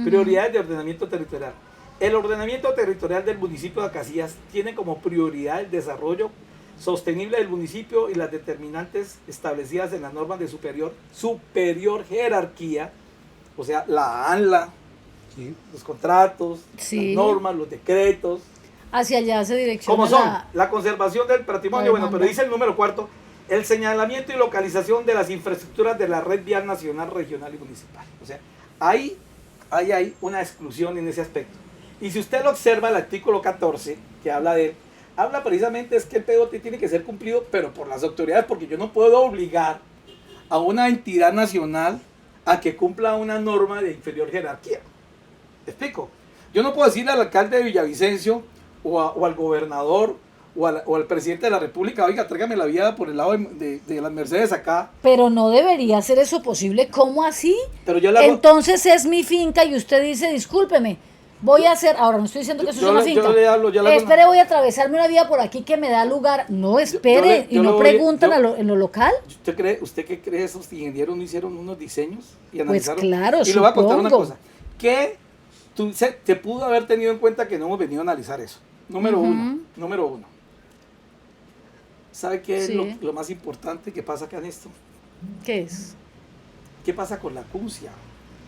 prioridades de ordenamiento territorial. El ordenamiento territorial del municipio de Casillas tiene como prioridad el desarrollo sostenible del municipio y las determinantes establecidas en las normas de superior jerarquía, o sea, la ANLA, sí, los contratos, sí, las normas, los decretos. Hacia allá se direcciona. ¿Cómo son? La conservación del patrimonio, bueno, pero dice el número 4, el señalamiento y localización de las infraestructuras de la red vial nacional, regional y municipal. O sea, ahí hay una exclusión en ese aspecto. Y si usted lo observa, el artículo 14, que habla precisamente es que el PBOT tiene que ser cumplido, pero por las autoridades, porque yo no puedo obligar a una entidad nacional a que cumpla una norma de inferior jerarquía. ¿Me explico? Yo no puedo decirle al alcalde de Villavicencio o al gobernador o al presidente de la República, oiga, tráigame la vía por el lado de las Mercedes acá. Pero no debería ser eso posible, ¿cómo así? Pero yo le hago... Entonces es mi finca y usted dice, discúlpeme, voy a hacer, ahora no estoy diciendo que eso es una finca. Espere, voy a atravesarme una vía por aquí que me da lugar. No, espere, y no preguntan en lo local. ¿Usted qué cree? Esos ingenieros no hicieron unos diseños y analizaron. Pues claro, y le voy a contar una cosa, que te pudo haber tenido en cuenta que no hemos venido a analizar eso. Número uno. ¿Sabe qué es lo más importante que pasa acá en esto? ¿Qué es? ¿Qué pasa con la CUNCIA?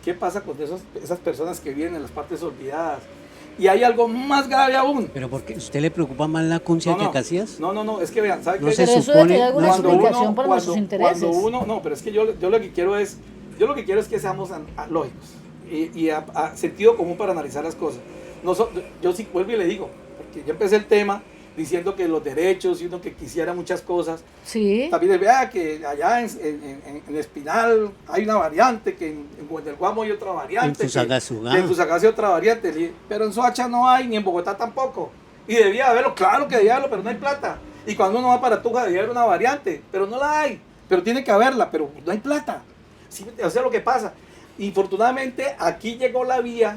¿Qué pasa con esas personas que viven en las partes olvidadas? Y hay algo más grave aún. ¿Pero por qué? ¿Usted le preocupa más la CUNCIA que Casillas? No, es que vean, ¿sabe qué? Se pero supone, eso alguna explicación para nuestros intereses. Pero es que yo lo que quiero es que seamos lógicos y a sentido común para analizar las cosas. Yo sí vuelvo y le digo, porque yo empecé el tema diciendo que los derechos y uno que quisiera muchas cosas. Sí. También vea que allá en Espinal hay una variante, que en el Guamo hay otra variante. En Fusagasugá. En Fusagasugá hay otra variante, pero en Soacha no hay, ni en Bogotá tampoco. Y debía haberlo, claro que debía haberlo, pero no hay plata. Y cuando uno va para Tuja debía haber una variante, pero no la hay. Pero tiene que haberla, pero no hay plata. ¿Sí? O sea, lo que pasa. Infortunadamente, aquí llegó la vía,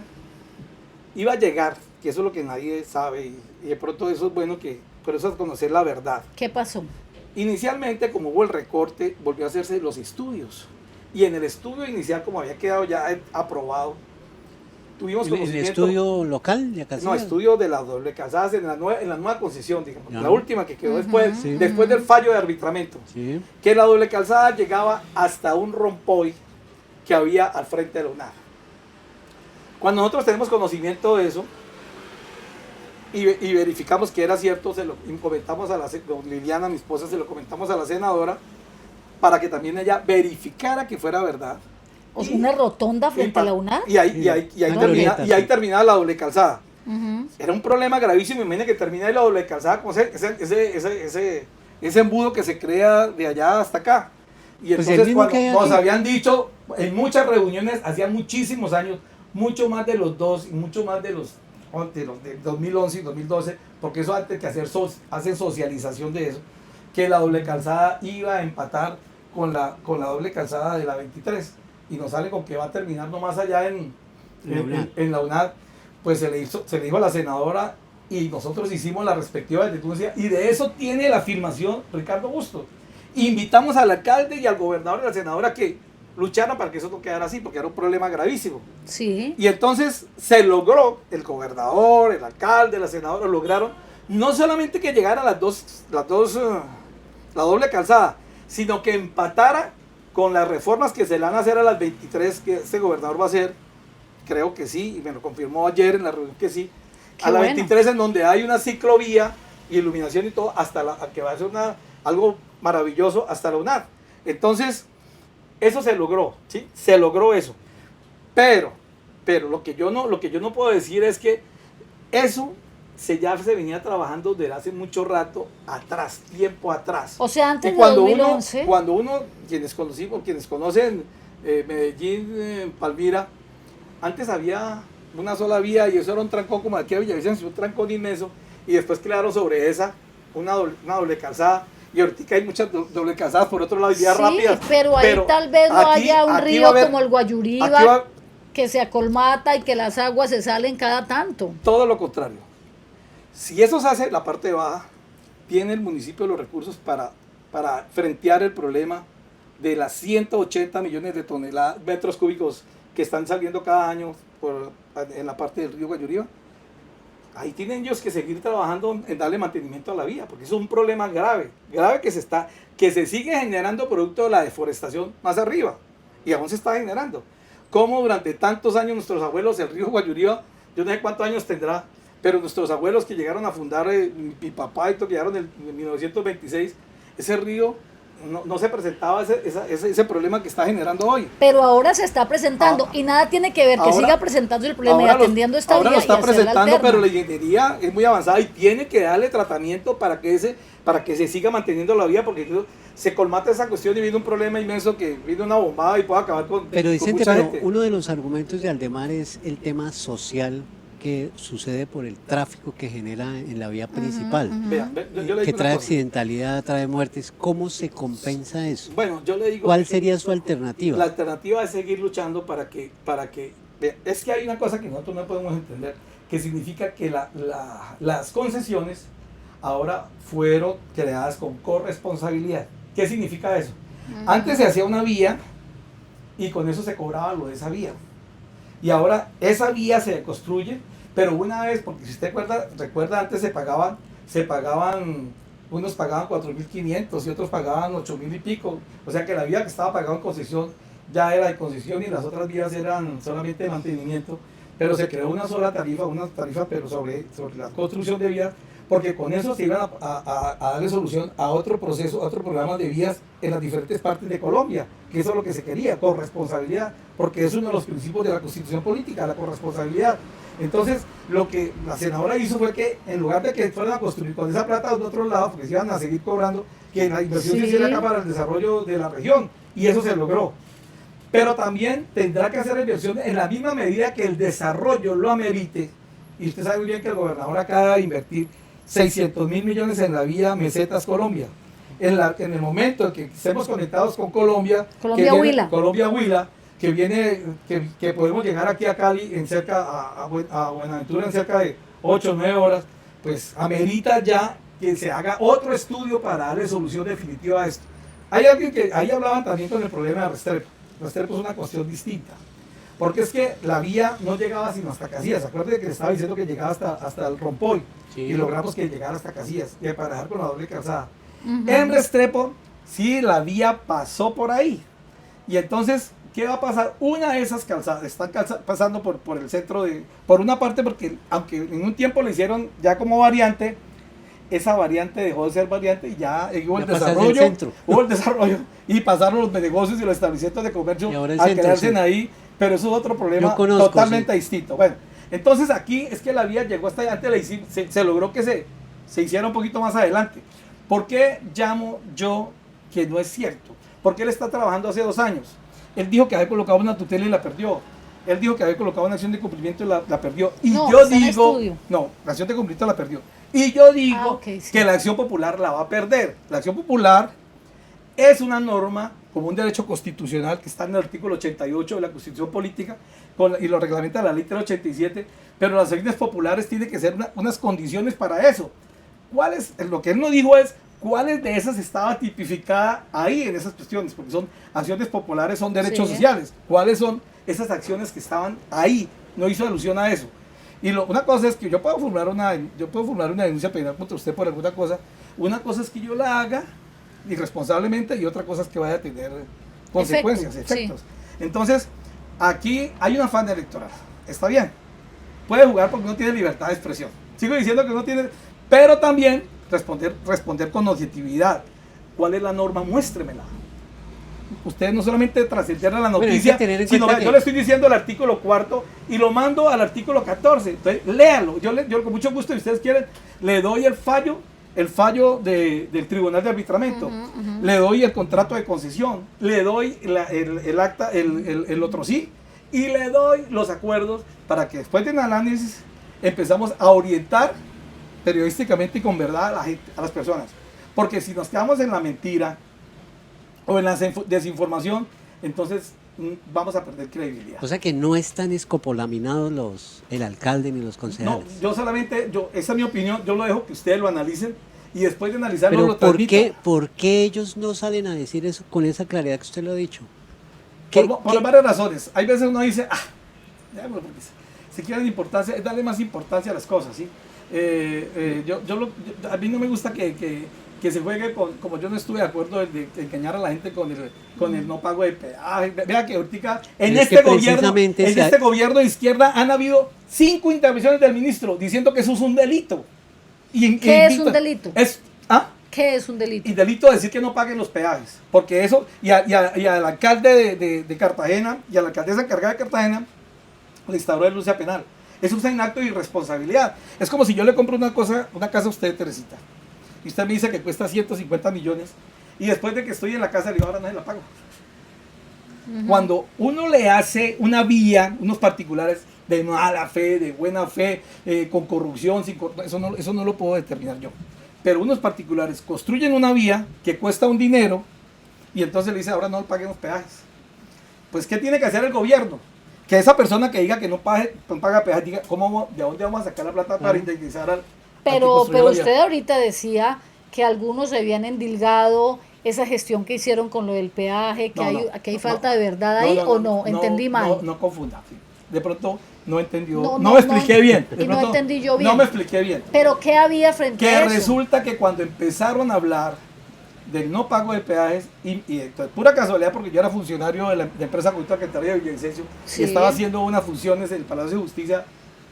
iba a llegar, que eso es lo que nadie sabe, y de pronto eso es bueno, que por eso es conocer la verdad. ¿Qué pasó? Inicialmente, como hubo el recorte, volvió a hacerse los estudios. Y en el estudio inicial, como había quedado ya aprobado, tuvimos ¿El estudio local de acá? No, estudio de las doble calzadas en la nueva concesión, digamos, Ya. la última que quedó después, Sí. después del fallo de arbitramiento. Sí. Que la doble calzada llegaba hasta un rompoy que había al frente de la UNAR. Cuando nosotros tenemos conocimiento de eso y verificamos que era cierto, se lo comentamos a Liliana, mi esposa, se lo comentamos a la senadora para que también ella verificara que fuera verdad. O sea, una rotonda frente a la UNAR. Y ahí terminaba la doble calzada. Ujú. Era un problema gravísimo. Imagínate que termina ahí la doble calzada con ese embudo que se crea de allá hasta acá. Y Pues entonces cuando que hay nos aquí. habían dicho en muchas reuniones, hacía muchísimos años, mucho más de los dos y mucho más de los de 2011 y 2012, porque eso antes que hacen socialización de eso, que la doble calzada iba a empatar con la doble calzada de la 23. Y nos sale con que va a terminar nomás allá en la UNAD. Pues se le dijo a la senadora y nosotros hicimos la respectiva denuncia y de eso tiene la afirmación Ricardo Bustos. Invitamos al alcalde y al gobernador y a la senadora que lucharan para que eso no quedara así, porque era un problema gravísimo. Sí. Y entonces se logró, el gobernador, el alcalde, la senadora lograron no solamente que llegara la doble calzada, sino que empatara con las reformas que se le van a hacer a las 23 que este gobernador va a hacer. Creo que sí, y me lo confirmó ayer en la reunión que sí. Qué A la bueno. 23 en donde hay una ciclovía y iluminación y todo, que va a ser algo maravilloso hasta la UNAD. Entonces, eso se logró, ¿sí? Se logró eso. Pero lo que yo no puedo decir es que eso ya se venía trabajando desde hace mucho rato atrás, tiempo atrás. O sea, antes Y de 2011. cuando uno, quienes conocen Medellín, Palmira, antes había una sola vía y eso era un trancón como aquí a Villavicencio, un trancón inmenso, y después crearon sobre esa una doble calzada, y ahorita hay muchas doble calzadas por otro lado y vías Sí, rápidas. pero ahí tal vez no haya un aquí río va a haber- como el aquí Guayuriba va que se acolmata y que las aguas se salen cada tanto. todo lo contrario. Si eso se hace, la parte baja, tiene el municipio los recursos para frentear el problema de las 180 millones de metros cúbicos que están saliendo cada año en la parte del río Guayuriba. Ahí tienen ellos que seguir trabajando en darle mantenimiento a la vía, porque eso es un problema grave que se sigue generando producto de la deforestación más arriba, y aún se está generando. Como durante tantos años nuestros abuelos, el río Guayuriba, yo no sé cuántos años tendrá, pero nuestros abuelos que llegaron a fundar, mi papá y todo, que llegaron en 1926, ese río no se presentaba ese problema que está generando hoy. Pero ahora se está presentando y nada tiene que ver que ahora- siga presentando el problema y Ahora atendiendo esta ahora vía lo está y hacerla presentando, alterna. pero la ingeniería es muy avanzada y tiene que darle tratamiento para que se siga manteniendo la vía, porque se colmata esa cuestión y viene un problema inmenso que viene una bombada y puede acabar con Pero con Vicente, mucha pero gente. uno de los argumentos de Aldemar es el tema social que sucede por el tráfico que genera en la vía principal, Vea, yo le que digo una trae cosa. accidentalidad, trae muertes. ¿Cómo se compensa eso? Bueno, yo le digo, ¿Cuál sería su alternativa? la alternativa es seguir luchando para que vea, es que hay una cosa que nosotros no podemos entender, que significa que las concesiones ahora fueron creadas con corresponsabilidad. ¿Qué significa eso? Antes se hacía una vía y con eso se cobraba lo de esa vía. Y ahora esa vía se construye, pero una vez, porque si usted recuerda antes se pagaban, unos pagaban 4.500 y otros pagaban 8.000 y pico. O sea que la vía que estaba pagada en concesión ya era de concesión y las otras vías eran solamente de mantenimiento. Pero se creó una sola tarifa, pero sobre la construcción de vías, porque con eso se iban a darle solución a otro proceso, a otro programa de vías en las diferentes partes de Colombia, que eso es lo que se quería, corresponsabilidad, porque es uno de los principios de la constitución política, la corresponsabilidad. Entonces, lo que la senadora hizo fue que, en lugar de que fueran a construir con esa plata de otro lado, porque se iban a seguir cobrando, que la inversión se hiciera acá para el desarrollo de la región, y eso se logró. Pero también tendrá que hacer inversión en la misma medida que el desarrollo lo amerite, y usted sabe muy bien que el gobernador acaba de invertir 600.000 millones en la vía Mesetas-Colombia. En el momento en que estemos conectados con Colombia, Colombia-Huila, que viene, que podemos llegar aquí a Cali en a Buenaventura en cerca de 8 o 9 horas, pues amerita ya que se haga otro estudio para darle solución definitiva a esto. Hay alguien que, ahí hablaban también con el problema de Restrepo. Restrepo es una cuestión distinta, porque es que la vía no llegaba sino hasta Casillas. Acuérdate que le estaba diciendo que llegaba hasta el Rompoy, sí, y logramos que llegara hasta Casillas, y para dejar con la doble calzada. En Restrepo, sí, la vía pasó por ahí. Y entonces, ¿qué va a pasar? Una de esas calzadas están pasando por el centro por una parte, porque aunque en un tiempo le hicieron ya como variante, esa variante dejó de ser variante y ya hubo el desarrollo y pasaron los negocios y los establecimientos de comercio a quedarse ahí, pero eso es otro problema totalmente distinto. Bueno, entonces aquí es que la vía llegó hasta allá, antes se logró que se hiciera un poquito más adelante. ¿Por qué llamo yo que no es cierto? Porque él está trabajando hace 2 años. Él dijo que había colocado una tutela y la perdió. Él dijo que había colocado una acción de cumplimiento y la perdió. Y no, yo digo, no, la acción de cumplimiento la perdió. Y yo digo sí, que la acción popular la va a perder. La acción popular es una norma como un derecho constitucional que está en el artículo 88 de la Constitución Política y lo reglamenta la ley 387, pero las acciones populares tienen que ser unas condiciones para eso. Lo que él no dijo es cuáles de esas estaba tipificada ahí en esas cuestiones, porque son acciones populares, son derechos sociales. ¿Cuáles son esas acciones que estaban ahí? No hizo alusión a eso. Y una cosa es que yo puedo formular una denuncia penal contra usted por alguna cosa. Una cosa es que yo la haga irresponsablemente y otra cosa es que vaya a tener consecuencias, efectos. Sí. Entonces, aquí hay un afán electoral. Está bien. Puede jugar porque no tiene libertad de expresión. Sigo diciendo que no tiene, pero también responder con objetividad. ¿Cuál es la norma? Muéstremela. Ustedes no solamente trascender a la noticia, sino que yo le estoy diciendo el artículo 4 y lo mando al artículo 14. Entonces, léalo. Yo con mucho gusto, si ustedes quieren, le doy el fallo del Tribunal de Arbitramiento, le doy el contrato de concesión, le doy el acta, el otro sí, y le doy los acuerdos para que después de un análisis empezamos a orientar periodísticamente y con verdad a las personas. Porque si nos quedamos en la mentira o en la desinformación, entonces vamos a perder credibilidad. O sea que no están escopolaminados el alcalde ni los concejales. No, yo solamente, esa es mi opinión, yo lo dejo que ustedes lo analicen y después de analizarlo lo transmitan. ¿Por qué ellos no salen a decir eso con esa claridad que usted lo ha dicho? Por varias razones. Hay veces uno dice, si quieren importancia, es darle más importancia a las cosas, ¿sí? A mí no me gusta que se juegue como yo no estuve de acuerdo de engañar a la gente con el no pago de peaje. Vea que ahorita en este gobierno de izquierda han habido 5 intervenciones del ministro diciendo que eso es un delito. ¿Qué es un delito? ¿Qué es un delito? Y delito decir que no paguen los peajes, porque eso, y al alcalde de Cartagena y a la alcaldesa encargada de Cartagena le instauró denuncia penal. Eso es un acto de irresponsabilidad. Es como si yo le compro una casa a usted, Teresita, y usted me dice que cuesta 150 millones, y después de que estoy en la casa le digo, ahora nadie la pago. Cuando uno le hace una vía, unos particulares de mala fe, de buena fe, con corrupción, eso no lo puedo determinar yo. Pero unos particulares construyen una vía que cuesta un dinero y entonces le dice, ahora no paguemos peajes. Pues, ¿qué tiene que hacer el gobierno? Que esa persona que diga que no paga peajes, diga, ¿de dónde vamos a sacar la plata para indemnizar al Pero usted ahorita decía que algunos se habían endilgado esa gestión que hicieron con lo del peaje, que hay falta de verdad ahí, ¿o no? ¿Entendí mal? No confunda. De pronto no entendió, no me expliqué bien. Y no entendí yo bien. No me expliqué bien. ¿Pero qué había frente a eso? Que resulta que cuando empezaron a hablar del no pago de peajes, y pura casualidad, porque yo era funcionario de la empresa Cultura Alcantarilla de Villavicencio, y estaba haciendo unas funciones en el Palacio de Justicia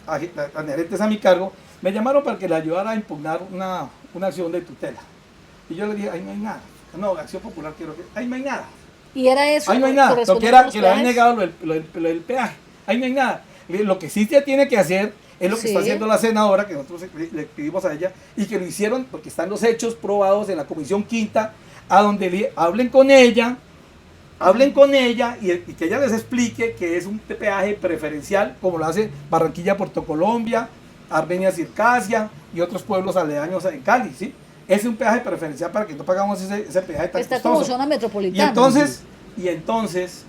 adherentes a mi cargo, Me llamaron para que le ayudara a impugnar una acción de tutela. Y yo le dije, ahí no hay nada. No, Acción Popular quiero que... Ahí no hay nada. Y era eso. Ahí no hay nada. Lo que era que le habían negado lo del peaje. Ahí no hay nada. Lo que sí se tiene que hacer es lo que está haciendo la senadora, que nosotros le pedimos a ella, y que lo hicieron porque están los hechos probados en la Comisión Quinta, a donde hablen con ella y que ella les explique que es un peaje preferencial, como lo hace Barranquilla, Puerto Colombia, Armenia, Circasia y otros pueblos aledaños en Cali, ¿sí? Es un peaje preferencial para que no pagamos ese peaje tan Está costoso. como zona metropolitana. Y entonces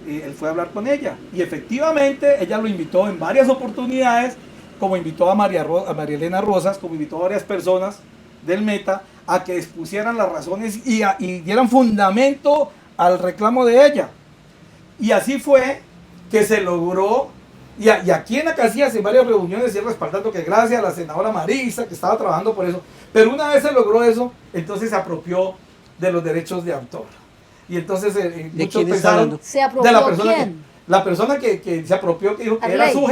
él fue a hablar con ella y efectivamente ella lo invitó en varias oportunidades, como invitó a María Elena Rosas, como invitó a varias personas del Meta a que expusieran las razones y dieran fundamento al reclamo de ella. Y así fue que se logró, y aquí en la Casillas en varias reuniones y respaldando que gracias a la senadora Marisa que estaba trabajando por eso, pero una vez se logró eso, entonces se apropió de los derechos de autor. Y entonces muchos pensaron ¿Se apropió de la persona quién? La persona que se apropió, que dijo que era su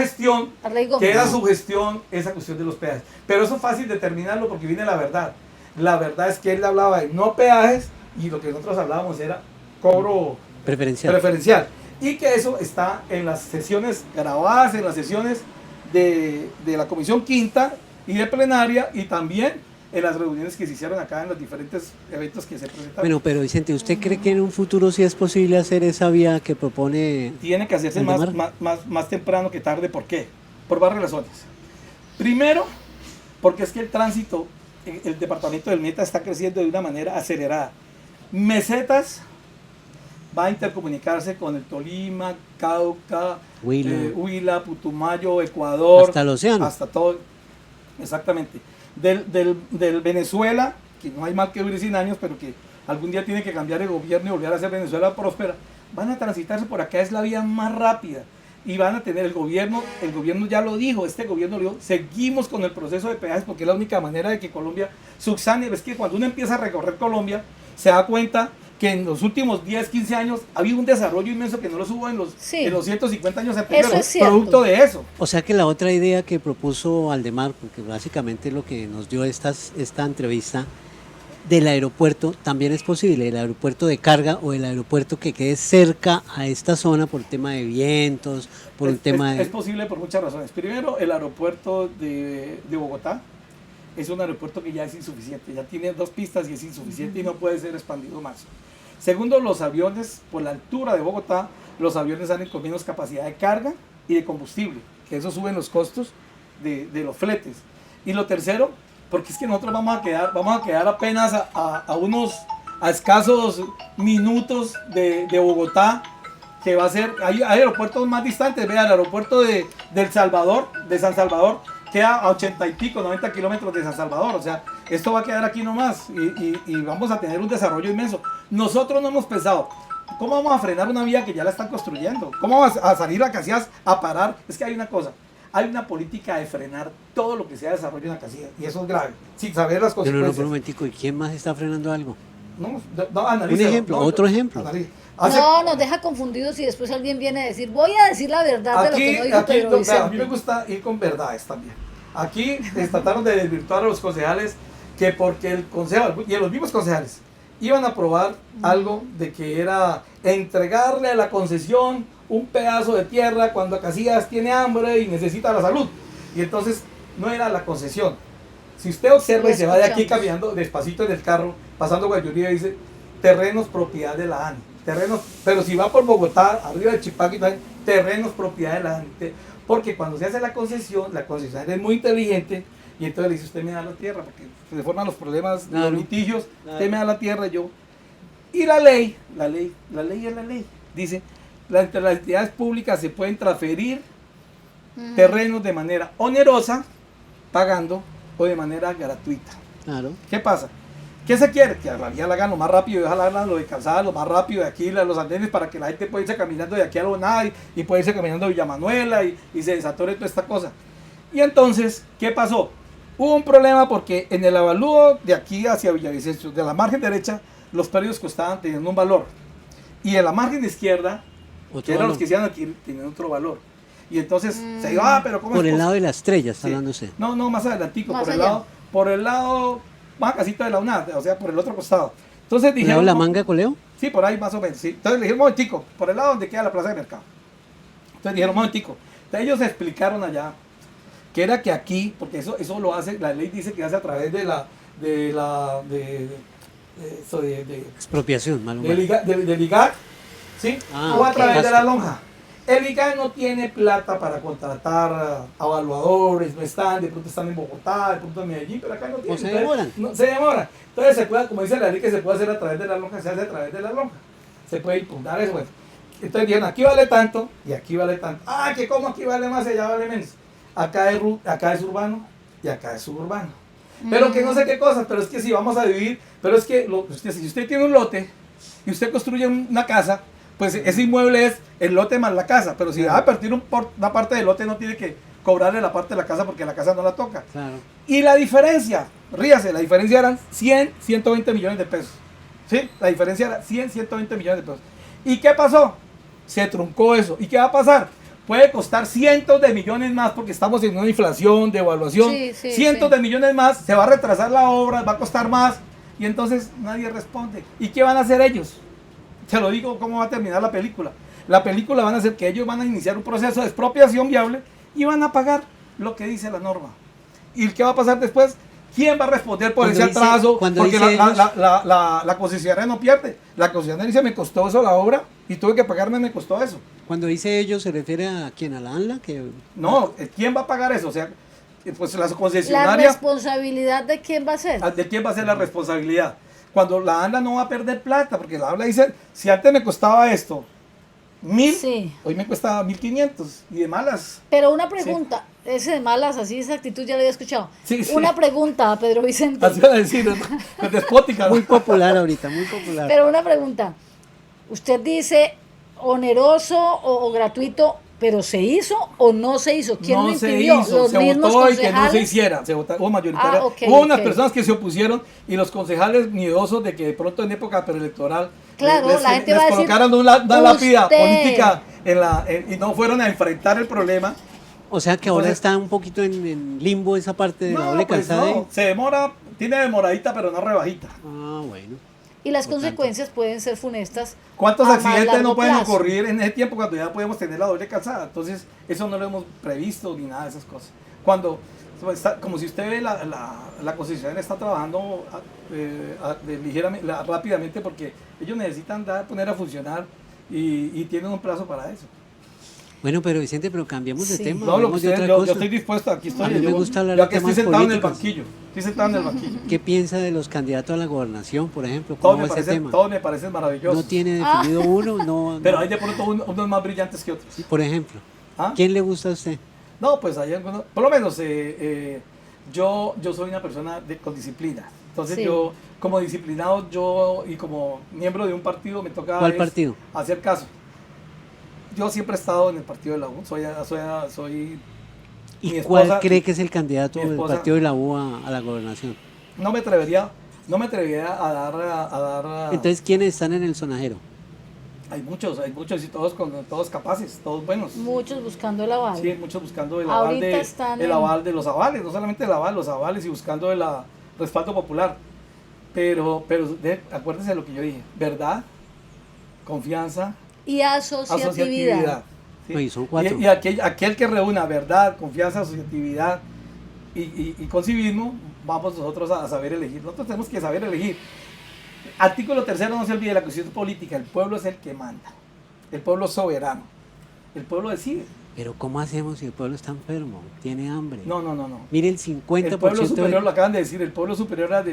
gestión, esa cuestión de los peajes. Pero eso es fácil determinarlo porque viene la verdad. La verdad es que él hablaba de no peajes y lo que nosotros hablábamos era cobro preferencial. Y que eso está en las sesiones grabadas, en las sesiones de la Comisión Quinta y de plenaria, y también en las reuniones que se hicieron acá en los diferentes eventos que se presentaron. Bueno, pero Vicente, ¿usted cree que en un futuro sí es posible hacer esa vía que propone? Tiene que hacerse más temprano que tarde. ¿Por qué? Por varias razones. Primero, porque es que el tránsito, el departamento del Meta está creciendo de una manera acelerada. Mesetas va a intercomunicarse con el Tolima, Cauca, Huila, Putumayo, Ecuador. Hasta el océano. Hasta todo. Exactamente. Del Venezuela, que no hay mal que dure 100 años, pero que algún día tiene que cambiar el gobierno y volver a ser Venezuela próspera, van a transitarse por acá, es la vía más rápida. Y van a tener el gobierno ya lo dijo, este gobierno lo dijo, seguimos con el proceso de peajes porque es la única manera de que Colombia subsane. Es que cuando uno empieza a recorrer Colombia, se da cuenta que en los últimos 10, 15 años ha habido un desarrollo inmenso que no lo hubo en los 150 años anteriores, producto de eso. O sea que la otra idea que propuso Aldemar, porque básicamente lo que nos dio esta entrevista, del aeropuerto, también es posible, el aeropuerto de carga o el aeropuerto que quede cerca a esta zona por tema de vientos, por un tema de... Es posible por muchas razones. Primero, el aeropuerto de Bogotá es un aeropuerto que ya es insuficiente, ya tiene 2 pistas y es insuficiente y no puede ser expandido más. Segundo, los aviones, por la altura de Bogotá, los aviones salen con menos capacidad de carga y de combustible, que eso sube los costos de los fletes. Y lo tercero, porque es que nosotros vamos a quedar apenas a escasos minutos de Bogotá, que va a ser, hay aeropuertos más distantes. Vea, el aeropuerto de San Salvador, queda a 80 y pico, 90 kilómetros de San Salvador. O sea, esto va a quedar aquí nomás y vamos a tener un desarrollo inmenso. Nosotros no hemos pensado, ¿cómo vamos a frenar una vía que ya la están construyendo? ¿Cómo vamos a salir a Casillas a parar? Es que hay una cosa, hay una política de frenar todo lo que sea desarrollo en la Casillas, y eso es grave, sin saber las consecuencias. Pero no, un momentico, ¿y quién más está frenando algo? No, analice. Un ejemplo, otro ejemplo. No, nos deja confundidos y después alguien viene a decir, voy a decir la verdad de lo que no dijo Pedro Vicente. A mí me gusta ir con verdades también. Aquí trataron de desvirtuar a los concejales que porque el consejo, y a los mismos concejales, iban a aprobar algo de que era entregarle a la concesión un pedazo de tierra cuando Casillas tiene hambre y necesita la salud. Y entonces no era la concesión. Si usted observa y se va de aquí caminando despacito en el carro, pasando Guayuría, dice terrenos propiedad de la ANI. Terrenos, pero si va por Bogotá, arriba de Chipaquí, terrenos propiedad de la ANI. Porque cuando se hace la concesión es muy inteligente y entonces le dice, usted me da la tierra, porque se forman los problemas, los litigios, usted me da la tierra, yo. Y la ley es la ley. Dice, entre las entidades públicas se pueden transferir terrenos de manera onerosa, pagando, o de manera gratuita. Claro. ¿Qué pasa? ¿Qué se quiere? Que la vía la hagan lo más rápido, dejarla lo de calzada lo más rápido de aquí, los andenes, para que la gente pueda irse caminando de aquí a Loná y pueda irse caminando a Villa Manuela y se desatore toda esta cosa. Y entonces, ¿qué pasó? Hubo un problema porque en el avalúo de aquí hacia Villavicencio, de la margen derecha, los predios costaban teniendo un valor. Y en la margen izquierda, que eran los que hicieron aquí, tenían otro valor. Y entonces se iba, pero ¿cómo Por es el posible? lado de la estrella está Sí. hablando usted. No, más adelantico, Más por el allá. lado, más casito de la UNAD, o sea, por el otro costado. Entonces ¿Por el lado dijeron, de la no, manga coleo? sí, por ahí más o menos, sí. Entonces le dijeron, momentico, por el lado donde queda la plaza de mercado. Entonces dijeron, momentico. Entonces ellos explicaron allá que era que aquí, porque eso lo hace, la ley dice que hace a través de Expropiación, mal del IGAC, ¿sí? Ah, O a ok. través de la lonja. El IGAC no tiene plata para contratar evaluadores, no están, de pronto están en Bogotá, de pronto en Medellín, pero acá no tienen. se Entonces, demoran. No, se demora. Entonces se puede, como dice la ley, que se puede hacer a través de la lonja, se hace a través de la lonja. Se puede impugnar eso. Bueno. Entonces dijeron, aquí vale tanto y aquí vale tanto. Ah, que como aquí vale más y allá vale menos. Acá es urbano y acá es suburbano. Pero que no sé qué cosas, pero es que si vamos a dividir, pero es que si usted tiene un lote y usted construye una casa, pues ese inmueble es el lote más la casa, pero si va a partir una parte del lote no tiene que cobrarle la parte de la casa porque la casa no la toca. Claro. Y la diferencia, ríase, la diferencia eran 100, 120 millones de pesos. ¿Sí? La diferencia era 100, 120 millones de pesos. ¿Y qué pasó? Se truncó eso. ¿Y qué va a pasar? Puede costar cientos de millones más porque estamos en una inflación, devaluación. Sí, cientos de millones más, se va a retrasar la obra, va a costar más y entonces nadie responde. ¿Y qué van a hacer ellos? Se lo digo cómo va a terminar la película. La película van a hacer que ellos van a iniciar un proceso de expropiación viable y van a pagar lo que dice la norma. ¿Y qué va a pasar después? ¿Quién va a responder por ese atraso? Porque la concesionaria no pierde. La concesionaria dice, me costó eso la obra y tuve que pagarme, me costó eso. Cuando dice ellos, ¿se refiere a quién? ¿A la ANLA? No, ¿quién va a pagar eso? O sea, pues la La concesionaria, responsabilidad de quién va a ser. ¿de quién va a ser la responsabilidad? Cuando la ANLA no va a perder plata, porque la ANLA dice, si antes me costaba esto 1.000, Sí. hoy me cuesta 1.500 y de malas. Pero una pregunta, ese de malas, así esa actitud ya la había escuchado. Sí, sí. Una pregunta a Pedro Vicente. Así va a decir, es despótica. Muy popular ahorita, muy popular. Pero una pregunta. Usted dice oneroso o gratuito, pero ¿se hizo o no se hizo? ¿Quién lo No se impidió? hizo, ¿Los se mismos votó y que no se concejales? hiciera, se votó, hubo mayoritaria. Ah, ok, Hubo unas ok. personas que se opusieron y los concejales miedosos de que de pronto en época preelectoral Claro, la gente les va a decir, colocaran una lápida usted. política y no fueron a enfrentar el problema. O sea que ahora Entonces- está un poquito en limbo esa parte de la doble pues calzada. no, se demora, tiene demoradita pero no rebajita. Ah, bueno. Y las Por tanto. consecuencias pueden ser funestas. ¿Cuántos a más accidentes largo no pueden plazo? ocurrir en ese tiempo cuando ya podemos tener la doble calzada? Entonces, eso no lo hemos previsto ni nada de esas cosas. Como si usted ve la concesionaria está trabajando rápidamente porque ellos necesitan poner a funcionar y tienen un plazo para eso. Bueno, pero Vicente, pero cambiemos de Sí. tema. No, lo que hablemos de usted- otra yo cosa. estoy dispuesto, aquí estoy. A mí me yo- gusta hablar yo de aquí estoy temas sentado en el políticos. banquillo. Estoy sentado en el banquillo. ¿Qué piensa de los candidatos a la gobernación, por ejemplo? Todos ¿Cómo me, va ese parecen, tema? todos me parecen maravillosos. No tiene definido uno, no. Pero no. hay de pronto unos más brillantes que otros. Por ejemplo, ¿Ah? ¿quién le gusta a usted? No, pues hay algunos, por lo menos yo soy una persona con disciplina. Entonces Sí. yo, como disciplinado, y como miembro de un partido, me toca ¿Cuál partido? hacer caso. Yo siempre he estado en el partido de la U, soy ¿Y mi cuál esposa- cree que es el candidato mi del esposa- partido de la U a la gobernación? no me atrevería a dar. Entonces, ¿quiénes están en el sonajero? Hay muchos y todos capaces, todos buenos. Muchos buscando el aval. Sí, muchos buscando el Ahorita aval, están el en- aval de los avales, no solamente el aval, los avales y buscando el respaldo popular. Pero acuérdense de lo que yo dije, verdad, confianza, Y asociatividad. asociatividad. ¿sí? No, y son 4. Y aquel que reúna verdad, confianza, asociatividad y concivismo, vamos nosotros a saber elegir. Nosotros tenemos que saber elegir. Artículo 3, no se olvide, la Constitución política, el pueblo es el que manda, el pueblo es soberano, el pueblo decide. Pero ¿cómo hacemos si el pueblo está enfermo? Tiene hambre. No. Mire, el 50% El pueblo de- superior, lo acaban de decir, el pueblo superior a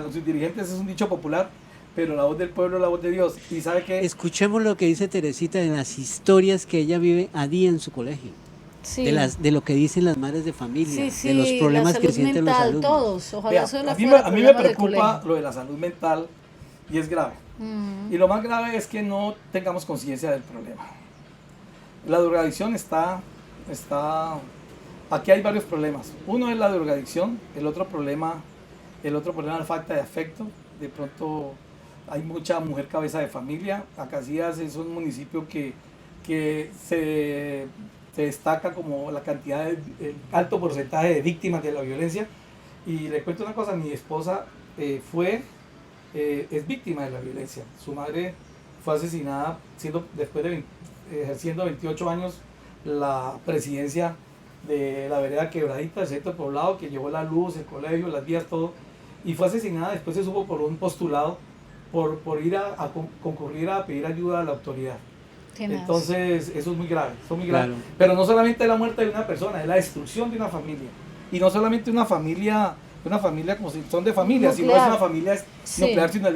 los dirigentes es un dicho popular, pero la voz del pueblo es la voz de Dios. Y sabe que Escuchemos lo que dice Teresita de las historias que ella vive a día en su colegio. Sí. De lo que dicen las madres de familia, Sí, sí, de los problemas la que salud sienten los mental, alumnos. todos. Ojalá vea, eso de la a mí fuera me problemas del preocupa colegio. lo de la salud mental y es grave. Mm. Y lo más grave es que no tengamos conciencia del problema. La drogadicción está... Aquí hay varios problemas. Uno es la drogadicción, el otro problema es la falta de afecto. De pronto hay mucha mujer cabeza de familia. Acacías es un municipio que se destaca como la cantidad, el alto porcentaje de víctimas de la violencia. Y le cuento una cosa, mi esposa es víctima de la violencia. Su madre fue asesinada después de ejerciendo 28 años la presidencia de la vereda Quebradita, del centro poblado, que llevó la luz, el colegio, las vías, todo. Y fue asesinada, después se supo por un postulado, por ir a concurrir a pedir ayuda a la autoridad. Entonces, eso es muy grave, Claro. Pero no solamente es la muerte de una persona, es la destrucción de una familia. Y no solamente una familia como si son de familia, Nuclear. sino es una familia Sí. nuclear, sino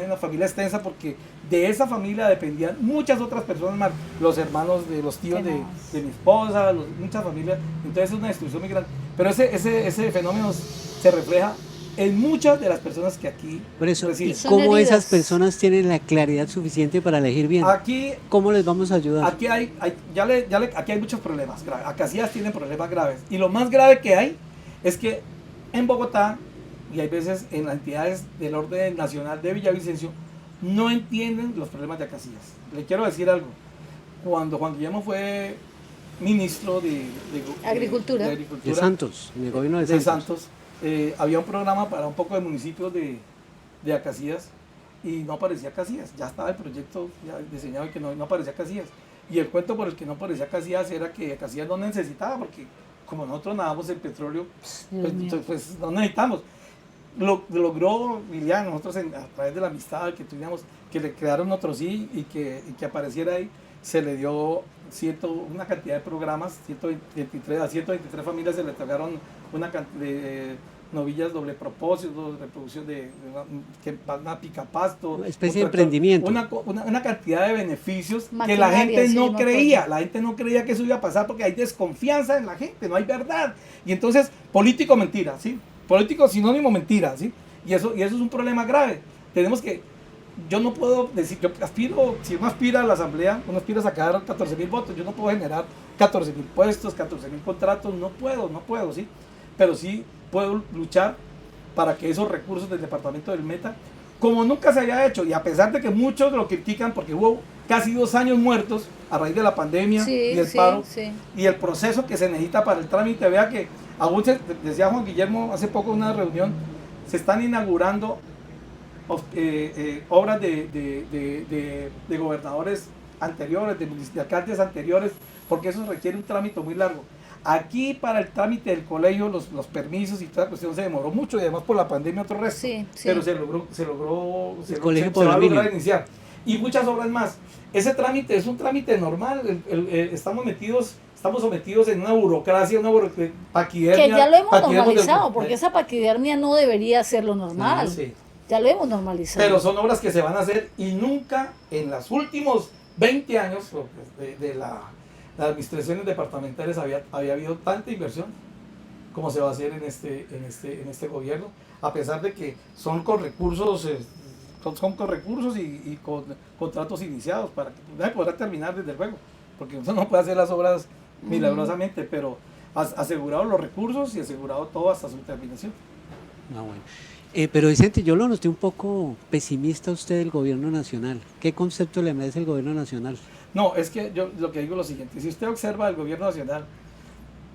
una familia extensa, porque de esa familia dependían muchas otras personas más, los hermanos de los tíos de mi esposa, muchas familias. Entonces es una destrucción muy grande. Pero ese fenómeno se refleja en muchas de las personas que aquí Por eso, ¿y residen. cómo heridas. esas personas tienen la claridad suficiente para elegir bien? Aquí ¿Cómo les vamos a ayudar? Aquí aquí hay muchos problemas graves. Casillas tienen problemas graves. Y lo más grave que hay es que en Bogotá, y hay veces en las entidades del orden nacional de Villavicencio, no entienden los problemas de Casillas. Le quiero decir algo. Cuando Juan Guillermo fue ministro de Agricultura. De Santos, en el gobierno de Santos. había un programa para un poco de municipios de Acacias y no aparecía Casillas. Ya estaba el proyecto ya diseñado y que no aparecía Casillas. Y el cuento por el que no aparecía Casillas era que Casillas no necesitaba, porque como nosotros nadamos en petróleo, pues no necesitamos. Logró Liliana, nosotros a través de la amistad que tuvimos, que le crearon otros sí y que apareciera ahí, se le dio una cantidad de programas, 123 familias se le entregaron una cantidad de novillas doble propósito, de reproducción que van a picapasto. Una especie de emprendimiento. Una cantidad de beneficios que la Maquinaria, gente no sí, creía. La gente no creía que eso iba a pasar porque hay desconfianza en la gente, no hay verdad. Y entonces, político mentira, ¿sí? Político sinónimo mentira, ¿sí? Y eso es un problema grave. Yo no puedo decir, si uno aspira a la asamblea, uno aspira a sacar 14.000 votos, yo no puedo generar 14.000 puestos, 14.000 contratos, no puedo, ¿sí? Pero sí puedo luchar para que esos recursos del departamento del Meta, como nunca se había hecho, y a pesar de que muchos lo critican porque hubo casi 2 años muertos a raíz de la pandemia y el paro, y el proceso que se necesita para el trámite, vea que aún decía Juan Guillermo hace poco en una reunión, se están inaugurando obras de gobernadores anteriores, de alcaldes anteriores, porque eso requiere un trámite muy largo. Aquí para el trámite del colegio, los permisos y toda la cuestión se demoró mucho, y además por la pandemia otro resto, pero se logró va a lograr iniciar. Y muchas obras más. Ese trámite es un trámite normal, estamos sometidos en una burocracia, paquidermia. Que ya lo hemos normalizado, porque esa paquidermia no debería ser lo normal. Sí. Ya lo hemos normalizado. Pero son obras que se van a hacer y nunca en los últimos 20 años de las administraciones departamentales había habido tanta inversión como se va a hacer en este gobierno, a pesar de que son con recursos y con contratos iniciados para que nadie podrá terminar desde luego, porque uno no puede hacer las obras milagrosamente, pero asegurado los recursos y asegurado todo hasta su terminación. Bueno. Pero Vicente, yo lo noté un poco pesimista usted del gobierno nacional. ¿Qué concepto le merece el gobierno nacional? No, es que yo lo que digo es lo siguiente: si usted observa el gobierno nacional,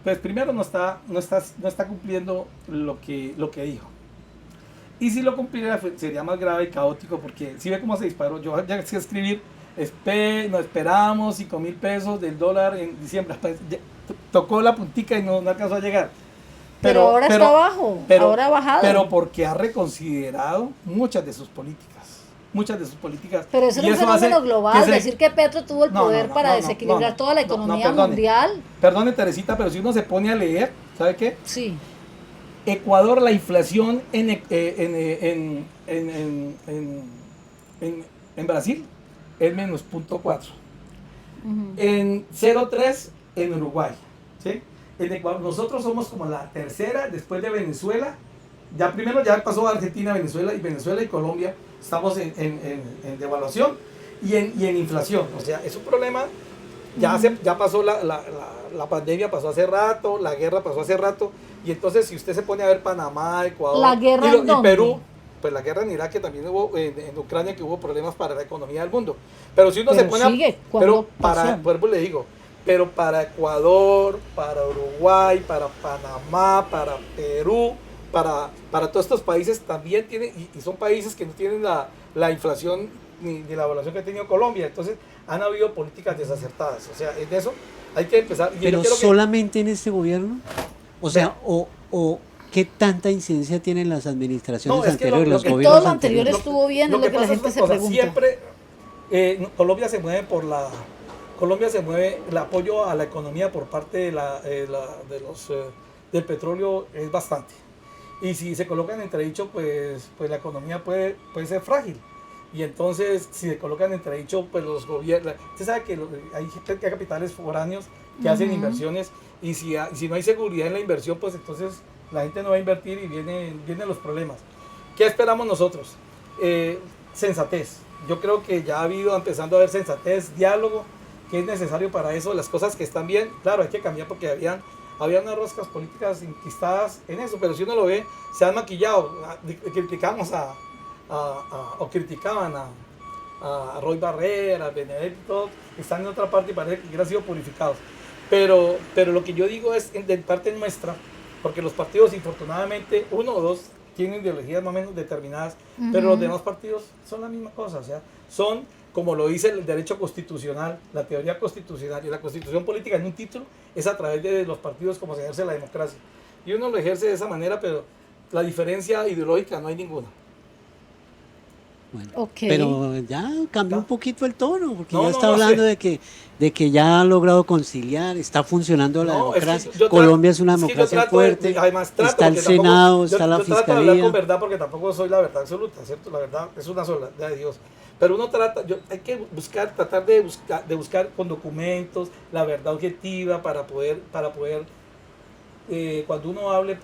pues primero no está cumpliendo lo que dijo. Y si lo cumpliera sería más grave y caótico, porque si ve cómo se disparó. Yo ya sé escribir, nos esperamos 5.000 pesos del dólar en diciembre, pues, tocó la puntica y no alcanzó a llegar. Pero ahora está abajo, ahora ha bajado. Pero porque ha reconsiderado muchas de sus políticas. Pero eso es un fenómeno global, decir que Petro tuvo el poder para desequilibrar toda la economía mundial. Perdone, Teresita, pero si uno se pone a leer, ¿sabe qué? Sí. Ecuador, la inflación en Brasil es menos 0.4. En 0.3 en Uruguay, ¿sí? En Ecuador, nosotros somos como la tercera después de Venezuela. Ya pasó Argentina, Venezuela y Colombia. Estamos en devaluación y en inflación. O sea, es un problema. Ya pasó la pandemia, pasó hace rato, la guerra pasó hace rato. Y entonces, si usted se pone a ver Panamá, Ecuador y Perú, pues la guerra en Irak, que también hubo, en Ucrania, que hubo problemas para la economía del mundo. Pero si uno se pone vuelvo le digo, pero para Ecuador, para Uruguay, para Panamá, para Perú, para todos estos países también tienen, y son países que no tienen la inflación ni la evaluación que ha tenido Colombia. Entonces han habido políticas desacertadas. O sea, en eso hay que empezar. Pero solamente en este gobierno, o sea, o ¿qué tanta incidencia tienen las administraciones anteriores, los gobiernos todo lo anterior estuvo bien, es lo que la gente se pregunta. Siempre Colombia se mueve el apoyo a la economía por parte del petróleo es bastante. Y si se colocan en entredicho, pues la economía puede ser frágil. Y entonces, si se colocan en entredicho, pues los gobiernos... Usted sabe que hay capitales foráneos que hacen inversiones, y si no hay seguridad en la inversión, pues entonces la gente no va a invertir y vienen los problemas. ¿Qué esperamos nosotros? Sensatez. Yo creo que ya empezando a haber sensatez, diálogo, que es necesario para eso. Las cosas que están bien, claro, hay que cambiar porque había unas roscas políticas inquistadas en eso, pero si uno lo ve, se han maquillado. Criticaban a Roy Barrera, a Benedetti, todos están en otra parte y parece que hubieran sido purificados. Pero lo que yo digo es de parte nuestra, porque los partidos, infortunadamente, uno o dos tienen ideologías más o menos determinadas, pero los demás partidos son la misma cosa. O sea, son, como lo dice el derecho constitucional, la teoría constitucional y la constitución política en un título, es a través de los partidos como se ejerce la democracia. Y uno lo ejerce de esa manera, pero la diferencia ideológica no hay ninguna. Bueno, pero ya cambió un poquito el tono, porque ya está hablando de que ya ha logrado conciliar, está funcionando la democracia. Colombia es una democracia fuerte, además, está el Senado, está la Fiscalía. Yo trato de hablar con verdad, porque tampoco soy la verdad absoluta, ¿cierto? La verdad es una sola, de Dios. Pero uno hay que tratar de buscar con documentos la verdad objetiva para poder cuando uno hable,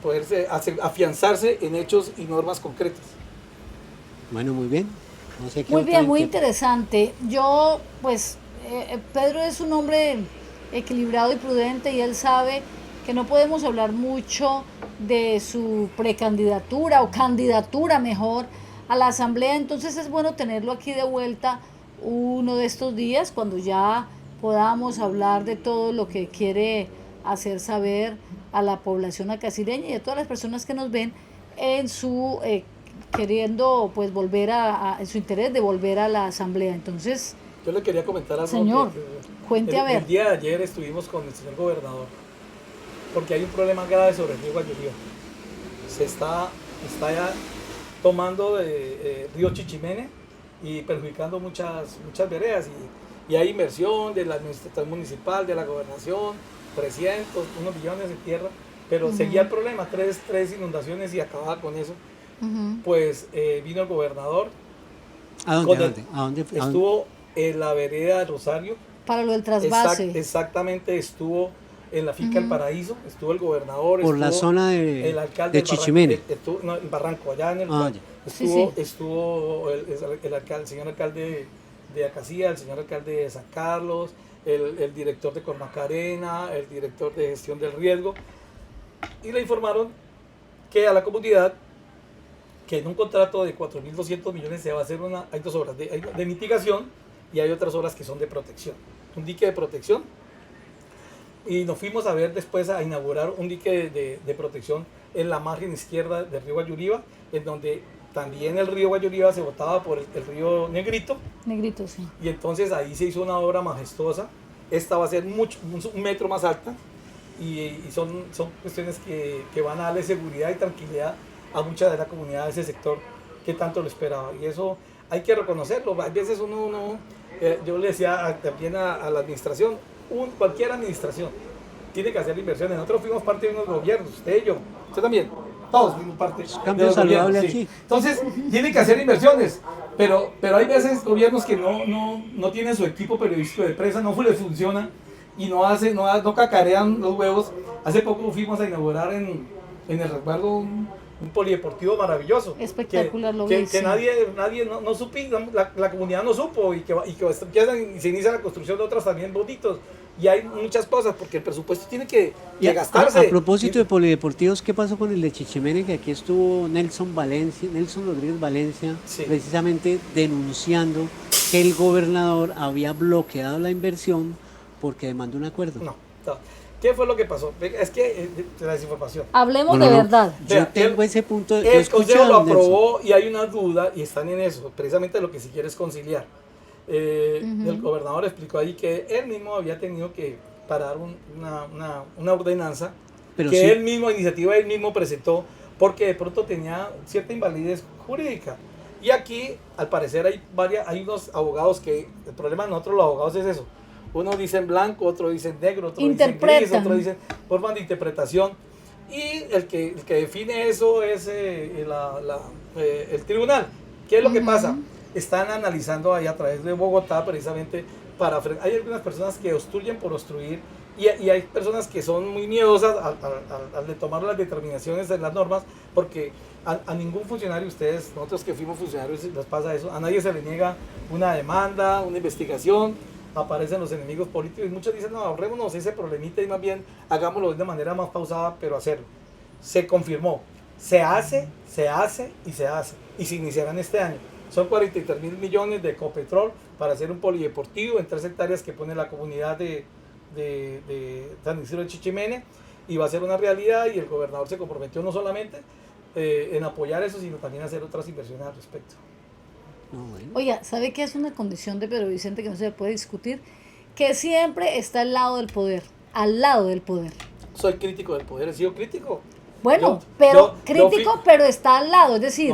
poderse afianzarse en hechos y normas concretas. Bueno, muy bien. No sé muy bien, muy interesante. Yo, pues, Pedro es un hombre equilibrado y prudente, y él sabe que no podemos hablar mucho de su precandidatura o candidatura mejor a la asamblea. Entonces es bueno tenerlo aquí de vuelta uno de estos días, cuando ya podamos hablar de todo lo que quiere hacer saber a la población acasireña y a todas las personas que nos ven en su queriendo pues volver en su interés de volver a la asamblea. Entonces yo le quería comentar algo. Señor, cuente a ver. El día de ayer estuvimos con el señor gobernador, porque hay un problema grave sobre el río Guayurío. Se está ya tomando río Chichimene y perjudicando muchas veredas, y hay inversión de la administración municipal, de la gobernación, 1 millones de tierra, pero seguía el problema, tres inundaciones y acababa con eso. Pues vino el gobernador. ¿A dónde? Estuvo en la vereda de Rosario. Para lo del trasvase. Exactamente, estuvo en la finca El Paraíso, estuvo el gobernador. Por la zona de Chichimene. Estuvo el Barranco, allá en el estuvo el señor alcalde de Acacía, el señor alcalde de San Carlos, el director de Cormacarena, el director de gestión del riesgo, y le informaron que a la comunidad que en un contrato de 4.200 millones se va a hacer hay dos obras de mitigación, y hay otras obras que son de protección, un dique de protección, y nos fuimos a ver después a inaugurar un dique de protección en la margen izquierda del río Guayuriba, en donde también el río Guayuriba se botaba por el río Negrito. Negrito, sí. Y entonces ahí se hizo una obra majestuosa. Esta va a ser un metro más alta, y son cuestiones que van a darle seguridad y tranquilidad a mucha de la comunidad de ese sector que tanto lo esperaba, y eso hay que reconocerlo. A veces yo le decía también a la administración, cualquier administración tiene que hacer inversiones. Nosotros fuimos parte de unos gobiernos, usted y yo, usted también, todos fuimos parte de los gobiernos, sí. Entonces tiene que hacer inversiones, pero hay veces gobiernos que no tienen su equipo periodístico de prensa, no les funciona y no cacarean los huevos. Hace poco fuimos a inaugurar en el resguardo un polideportivo maravilloso. Espectacular, que nadie no supo, la comunidad no supo, y que se inicia la construcción de otros también bonitos, y hay muchas cosas, porque el presupuesto tiene que gastarse. A propósito de polideportivos, ¿qué pasó con el de Chichimene? Que aquí estuvo Nelson Rodríguez Valencia, sí, precisamente denunciando que el gobernador había bloqueado la inversión porque demandó un acuerdo. No. ¿Qué fue lo que pasó? Es que la desinformación. Hablemos de verdad. Yo tengo ese punto. El Consejo lo aprobó y hay una duda y están en eso. Precisamente lo que si quiere es conciliar. El gobernador explicó ahí que él mismo había tenido que parar una ordenanza que él mismo, iniciativa él mismo presentó, porque de pronto tenía cierta invalidez jurídica. Y aquí, al parecer, hay unos abogados que, el problema de nosotros los abogados es eso. Uno dice en blanco, otro dice en negro, otro dice en gris, otro dice forma de interpretación. Y el que define eso es el tribunal. ¿Qué es lo que pasa? Están analizando ahí a través de Bogotá precisamente hay algunas personas que obstruyen por obstruir y hay personas que son muy miedosas al de tomar las determinaciones de las normas, porque a ningún funcionario, nosotros que fuimos funcionarios, les pasa eso, a nadie se le niega una demanda, una investigación, aparecen los enemigos políticos y muchos dicen, no, ahorrémonos ese problemita y más bien hagámoslo de manera más pausada, pero hacerlo. Se confirmó, se hace y se iniciarán este año. Son 43.000 millones de Ecopetrol para hacer un polideportivo en 3 hectáreas que pone la comunidad de San Isidro de Chichimene, y va a ser una realidad, y el gobernador se comprometió no solamente en apoyar eso, sino también hacer otras inversiones al respecto. Oiga, ¿sabe qué es una condición de Pedro Vicente que no se puede discutir? Que siempre está al lado del poder, Soy crítico del poder, he sido crítico. Bueno, pero está al lado, es decir,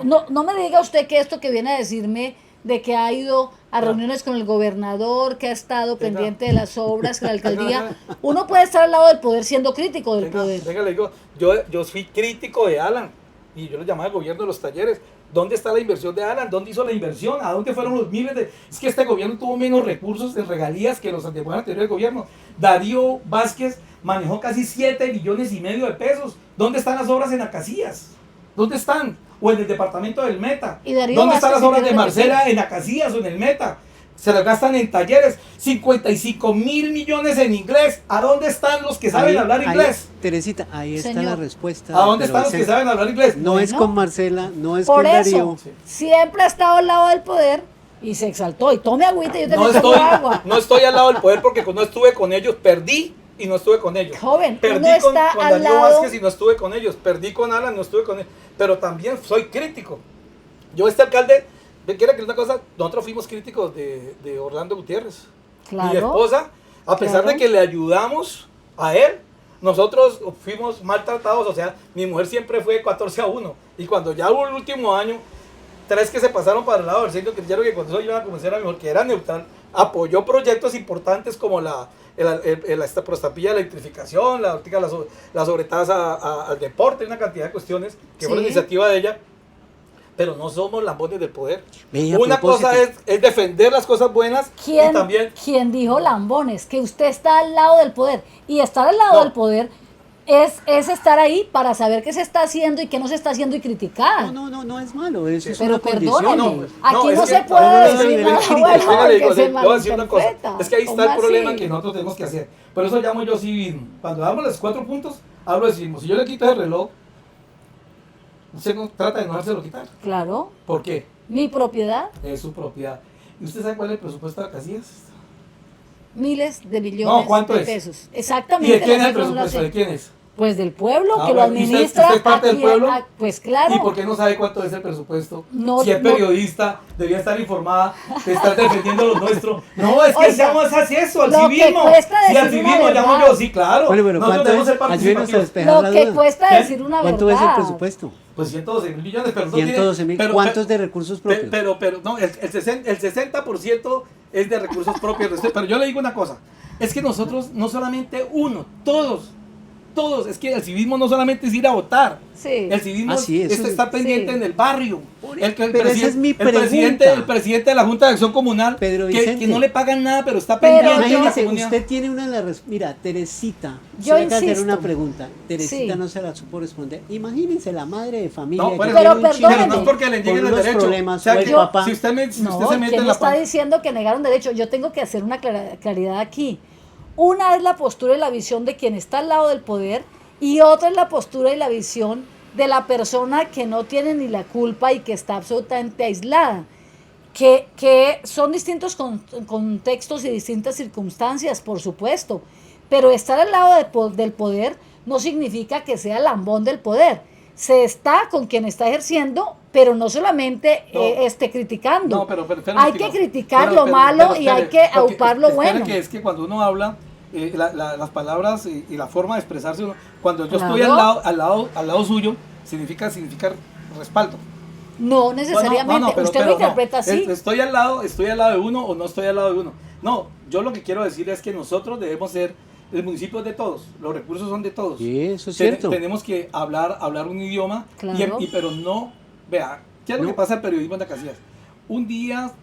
no me diga usted que esto que viene a decirme de que ha ido a reuniones con el gobernador, que ha estado pendiente de las obras, que la alcaldía, uno puede estar al lado del poder siendo crítico del poder. Le digo, yo fui crítico de Alan, y yo lo llamaba el gobierno de los talleres. ¿Dónde está la inversión de Alan? ¿Dónde hizo la inversión? ¿A dónde fueron los miles de...? Es que este gobierno tuvo menos recursos en regalías que los anteriores gobiernos. Darío Vázquez manejó casi 7,5 millones de pesos. ¿Dónde están las obras en Acacias? ¿Dónde están? O en el departamento del Meta. ¿Dónde están las obras de Marcela en Acacias o en el Meta? Se las gastan en talleres. 55,000 millones en inglés. ¿A dónde están los que saben hablar inglés? Teresita, ahí está la respuesta. ¿A dónde están los que saben hablar inglés? No es con Marcela, no es con Darío. Siempre ha estado al lado del poder y se exaltó. Y tome agüita, yo también tomo agua. No estoy al lado del poder porque no estuve con ellos, perdí y no estuve con ellos. Joven, perdí con Darío Vázquez y no estuve con ellos. Perdí con Alan, no estuve con ellos. Pero también soy crítico. Yo, alcalde, quiero que una cosa, nosotros fuimos críticos de Orlando Gutiérrez. Claro, mi esposa, a pesar de que le ayudamos a él, nosotros fuimos maltratados. O sea, mi mujer siempre fue 14-1. Y cuando ya hubo el último año, 3 que se pasaron para el lado del centro cristiano, que cuando eso iban a comenzar a mejor, que era neutral, apoyó proyectos importantes como esta prostapilla de electrificación, la sobretasa al deporte, una cantidad de cuestiones que fue la iniciativa de ella. Pero no somos lambones del poder. Una cosa es defender las cosas buenas y también... ¿Quién dijo lambones? Que usted está al lado del poder. Y estar al lado del poder es estar ahí para saber qué se está haciendo y qué no se está haciendo y criticar. No es malo. Eso es pero una perdónenme, aquí no se puede decir nada bueno. Es que ahí está el problema que nosotros tenemos que hacer. Por eso llamo yo civismo. Cuando damos los 4 puntos, hablo de civismo. Si yo le quito el reloj, usted no trata de no dárselo quitar. Claro. ¿Por qué? Mi propiedad. Es su propiedad. ¿Y usted sabe cuál es el presupuesto de Acacias? Miles de millones de pesos. Exactamente. ¿Y de quién es el presupuesto? ¿De quién es? Pues del pueblo, que lo administra. ¿Usted es parte del pueblo? Pues claro. ¿Y por qué no sabe cuánto es el presupuesto? No, si es periodista, debía estar informada de estar defendiendo lo nuestro. No, es que seamos así eso, al civismo. Si al civismo llamo yo, sí, claro. Bueno, ¿cuánto es? Lo que cuesta decir una verdad. ¿Cuánto es el presupuesto? Pues 112,000 millones, pero no 112,000. ¿Cuántos de recursos propios? Pero no, el 60% es de recursos propios. Pero yo le digo una cosa, es que nosotros, no solamente uno, todos, es que el civismo no solamente es ir a votar. Sí. El civismo es eso estar pendiente en el barrio. Esa es mi pregunta. El presidente de la Junta de Acción Comunal, que no le pagan nada, pero está pendiente. Imagínese, usted tiene una de las... Mira, Teresita, yo insisto. Hacer una pregunta. Teresita no se la supo responder. Imagínense la madre de familia. Pero no es porque le nieguen el derecho. Problemas, o sea, el papá. Si usted se mete en la está diciendo que negaron derecho. Yo tengo que hacer una claridad aquí. Una es la postura y la visión de quien está al lado del poder, y otra es la postura y la visión de la persona que no tiene ni la culpa y que está absolutamente aislada. que son distintos contextos y distintas circunstancias, por supuesto, pero estar al lado del poder no significa que sea lambón del poder. Se está con quien está ejerciendo, pero no solamente criticando. No, pero hay que criticar lo malo y hay que aupar lo bueno. Que es que cuando uno habla, las palabras y la forma de expresarse, cuando yo estoy al lado suyo, significa respaldo. No necesariamente, usted lo interpreta así. Estoy al lado de uno o no estoy al lado de uno. No, yo lo que quiero decir es que nosotros debemos ser, el municipio es de todos, los recursos son de todos. Sí, eso es cierto. Tenemos que hablar un idioma, claro. pero no, vea, ¿qué es lo que pasa en el periodismo de Casillas? Un día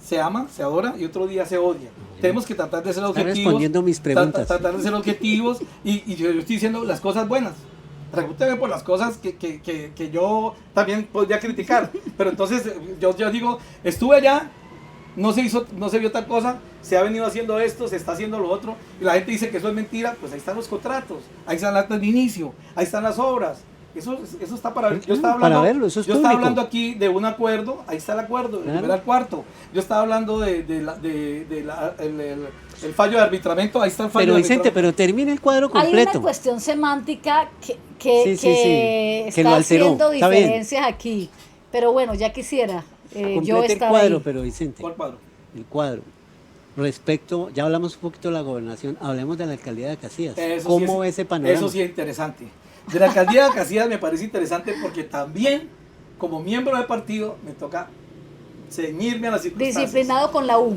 se ama, se adora y otro día se odia. Tenemos que tratar de ser objetivos. Está respondiendo mis preguntas. Tratar de ser objetivos y yo estoy diciendo las cosas buenas. Pregúnteme por las cosas que yo también podría criticar. Pero entonces yo digo, estuve allá, no se vio tal cosa, se ha venido haciendo esto, se está haciendo lo otro, y la gente dice que eso es mentira, pues ahí están los contratos, ahí están las actas de inicio, ahí están las obras. Eso está para ver. Yo estaba hablando, para verlo, eso es estaba hablando aquí de un acuerdo, ahí está el acuerdo, del primero al cuarto. Yo estaba hablando el fallo de arbitramiento, ahí está el fallo. Pero Vicente, pero termina el cuadro completo. Hay una cuestión semántica que está haciendo diferencias aquí. Pero bueno, ya quisiera yo estar el cuadro, ahí. Pero Vicente. ¿Cuál cuadro? El cuadro. Respecto, ya hablamos un poquito de la gobernación, hablemos de la alcaldía de Casillas. ¿Cómo ve ese panorama? Eso sí es interesante. De la alcaldía de Casillas me parece interesante porque también, como miembro del partido, me toca ceñirme a las circunstancias. Disciplinado con la U.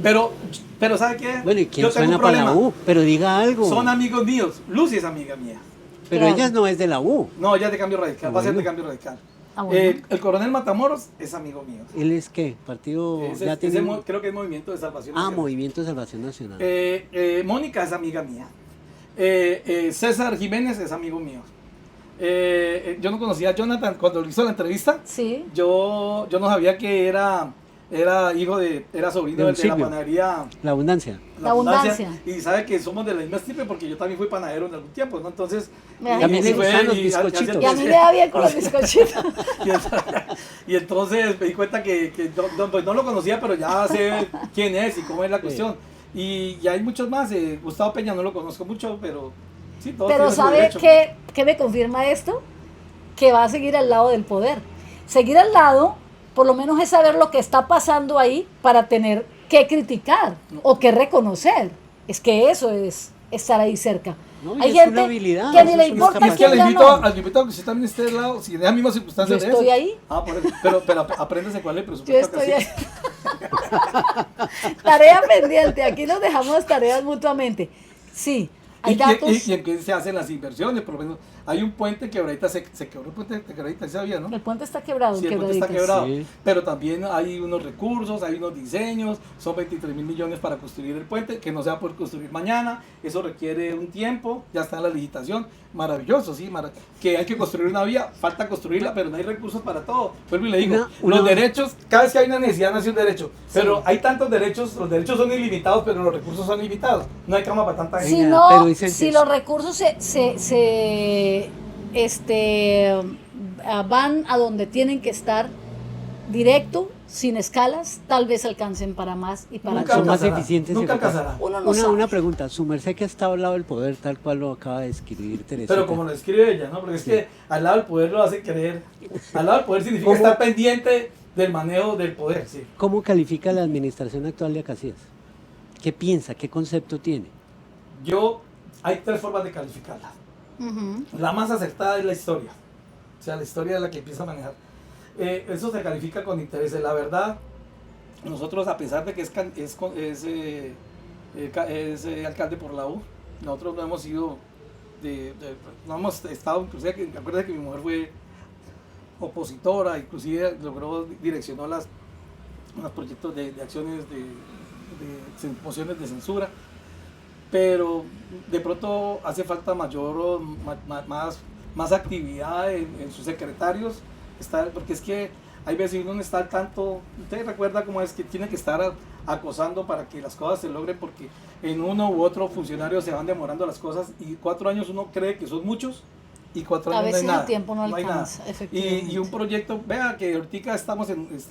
Pero ¿sabe qué? Bueno, ¿y quién suena para la U? Pero diga algo. Son amigos míos. Lucy es amiga mía. Pero claro. ella no es de la U. No, ella es de Cambio Radical. Va a ser de Cambio Radical. Bueno. El coronel Matamoros es amigo mío. ¿Él es qué? Partido... Creo que es Movimiento de Salvación Nacional. Nacional. Movimiento de Salvación Nacional. Mónica es amiga mía. César Jiménez es amigo mío. Yo no conocía a Jonathan cuando le hizo la entrevista. Sí. Yo no sabía que era sobrino de la panadería La Abundancia. La Abundancia. Y sabe que somos de la misma estirpe porque yo también fui panadero en algún tiempo, ¿no? Entonces, a mí me gustan los bizcochitos. Y a mí me da bien con los bizcochitos. y entonces me di cuenta que pues no lo conocía, pero ya sé quién es y cómo es la cuestión. Y hay muchos más. Gustavo Peña no lo conozco mucho, pero sí, todos pero tienen su ¿sabe derecho. qué me confirma esto? Que va a seguir al lado del poder. Seguir al lado, por lo menos es saber lo que está pasando ahí para tener que criticar o que reconocer. Es que eso es estar ahí cerca. No, hay es gente una habilidad, que ni le importa Es que quién al ganó. invitado que usted también esté del lado, si en las mismas circunstancias. Yo estoy ahí. Por eso. Pero apréndase cuál es el Yo presupuesto. estoy ahí. Tarea pendiente. Aquí nos dejamos tareas mutuamente. Sí, hay datos. Y en qué se hacen las inversiones, por lo menos. Hay un puente que ahorita se quebró, el puente de Quebradita, ¿sabía, no? El puente está quebrado. Sí, el puente está quebrado, Sí. pero también hay unos recursos, hay unos diseños, son 23.000 millones para construir el puente, que no se va a poder construir mañana, eso requiere un tiempo, ya está en la licitación, maravilloso, sí, que hay que construir una vía, falta construirla, pero no hay recursos para todo. Vuelvo y le digo, los derechos, cada vez que hay una necesidad nace un derecho, pero hay tantos derechos, los derechos son ilimitados, pero los recursos son limitados, no hay cama para tanta gente. Si los recursos van a donde tienen que estar directo, sin escalas, tal vez alcancen para más y para son más eficientes. Nunca alcanzará. Una pregunta, su merced que está al lado del poder, tal cual lo acaba de escribir Teresita. Pero como lo escribe ella, ¿no? Porque es que al lado del poder lo hace creer. Al lado del poder significa estar pendiente del manejo del poder, sí. ¿Cómo califica la administración actual de Casillas? ¿Qué piensa? ¿Qué concepto tiene? Hay tres formas de calificarla. Uh-huh. La más acertada es la historia. O sea, la historia es la que empieza a manejar. Eso se califica con intereses. La verdad, nosotros, a pesar de que es alcalde por la U, nosotros no hemos sido, no hemos estado, inclusive, acuérdense que mi mujer fue opositora, inclusive direccionó unos proyectos de acciones de mociones de censura, pero de pronto hace falta más actividad en sus secretarios, porque es que hay veces uno no está al tanto. Usted recuerda cómo es que tiene que estar acosando para que las cosas se logren, porque en uno u otro funcionario se van demorando las cosas y 4 años uno cree que son muchos y 4 años no hay nada. El tiempo no alcanza, y un proyecto, vea que ahorita está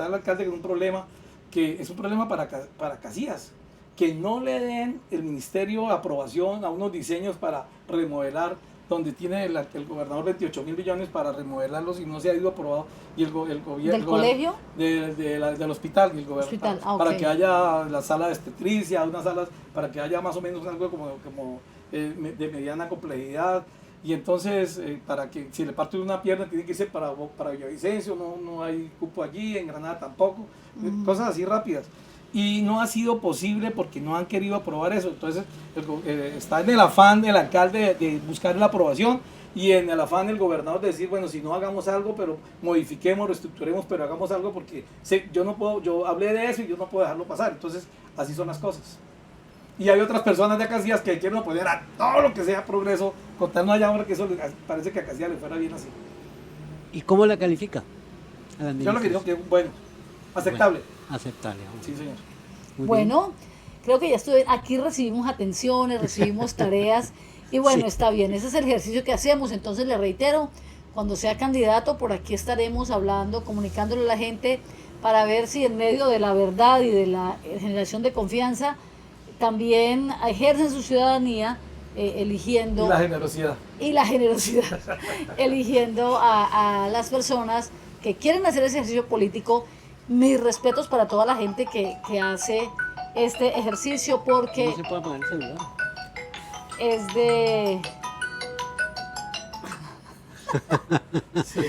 el alcalde con un problema que es un problema para Casillas, que no le den el ministerio aprobación a unos diseños para remodelar, donde tiene el gobernador 28 mil millones para remodelarlos y no se ha ido aprobado, y el gobierno... ¿Del colegio? Del hospital, y el gobierno, para que haya la sala de obstetricia, unas salas, para que haya más o menos algo como de mediana complejidad, y entonces para que si le parte una pierna tiene que irse para Villavicencio, no hay cupo allí, en Granada tampoco, cosas así rápidas. Y no ha sido posible porque no han querido aprobar eso. Entonces está en el afán del alcalde de buscar la aprobación y en el afán del gobernador de decir, bueno, si no hagamos algo, pero modifiquemos, reestructuremos, pero hagamos algo porque yo hablé de eso y yo no puedo dejarlo pasar. Entonces así son las cosas. Y hay otras personas de Casillas que quieren oponer a todo lo que sea progreso, con tal no haya ahora que eso parece que a Casillas le fuera bien así. ¿Y cómo la califica? Yo lo que digo que es bueno, aceptable. Bueno, aceptable. Sí, señor. Muy bueno, creo que ya estoy, aquí recibimos atenciones, recibimos tareas y bueno, Sí. está bien, ese es el ejercicio que hacemos, entonces le reitero, cuando sea candidato por aquí estaremos hablando, comunicándole a la gente para ver si en medio de la verdad y de la generación de confianza también ejercen su ciudadanía eligiendo... Y la generosidad. Y la generosidad, eligiendo a las personas que quieren hacer ese ejercicio político. Mis respetos para toda la gente que hace este ejercicio porque No se puede poner el celular. es de... Sí.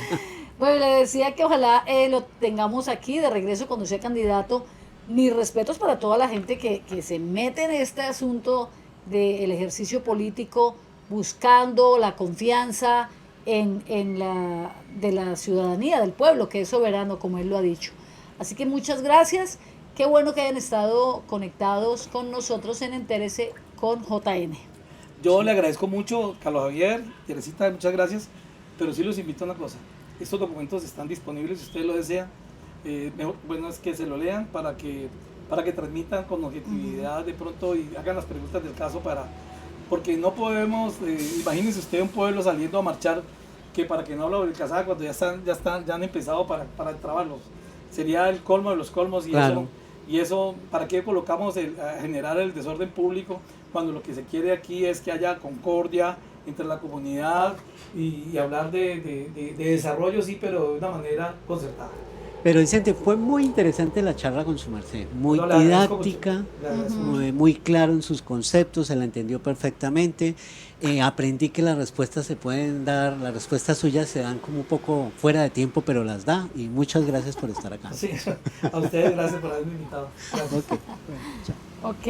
Bueno, le decía que ojalá lo tengamos aquí de regreso cuando sea candidato. Mis respetos para toda la gente que se mete en este asunto del ejercicio político buscando la confianza de la ciudadanía, del pueblo, que es soberano, como él lo ha dicho. Así que muchas gracias. Qué bueno que hayan estado conectados con nosotros en Entérese con JN. Yo le agradezco mucho, Carlos Javier, Teresita, muchas gracias, pero sí los invito a una cosa. Estos documentos están disponibles, si ustedes lo desean. Bueno es que se lo lean para que transmitan con objetividad de pronto y hagan las preguntas del caso porque no podemos, imagínense usted un pueblo saliendo a marchar que para que no hablo del Casada cuando ya han empezado para trabarlos. Sería el colmo de los colmos y claro. eso, ¿para qué colocamos a generar el desorden público cuando lo que se quiere aquí es que haya concordia entre la comunidad y hablar de desarrollo, sí, pero de una manera concertada? Pero Vicente, fue muy interesante la charla con su merced, muy No, le agradezco didáctica, mucho. muy claro en sus conceptos, se la entendió perfectamente. Aprendí que las respuestas se pueden dar, las respuestas suyas se dan como un poco fuera de tiempo, pero las da. Y muchas gracias por estar acá. Sí, a ustedes gracias por haberme invitado. Gracias. Ok, bueno, chao. Ok.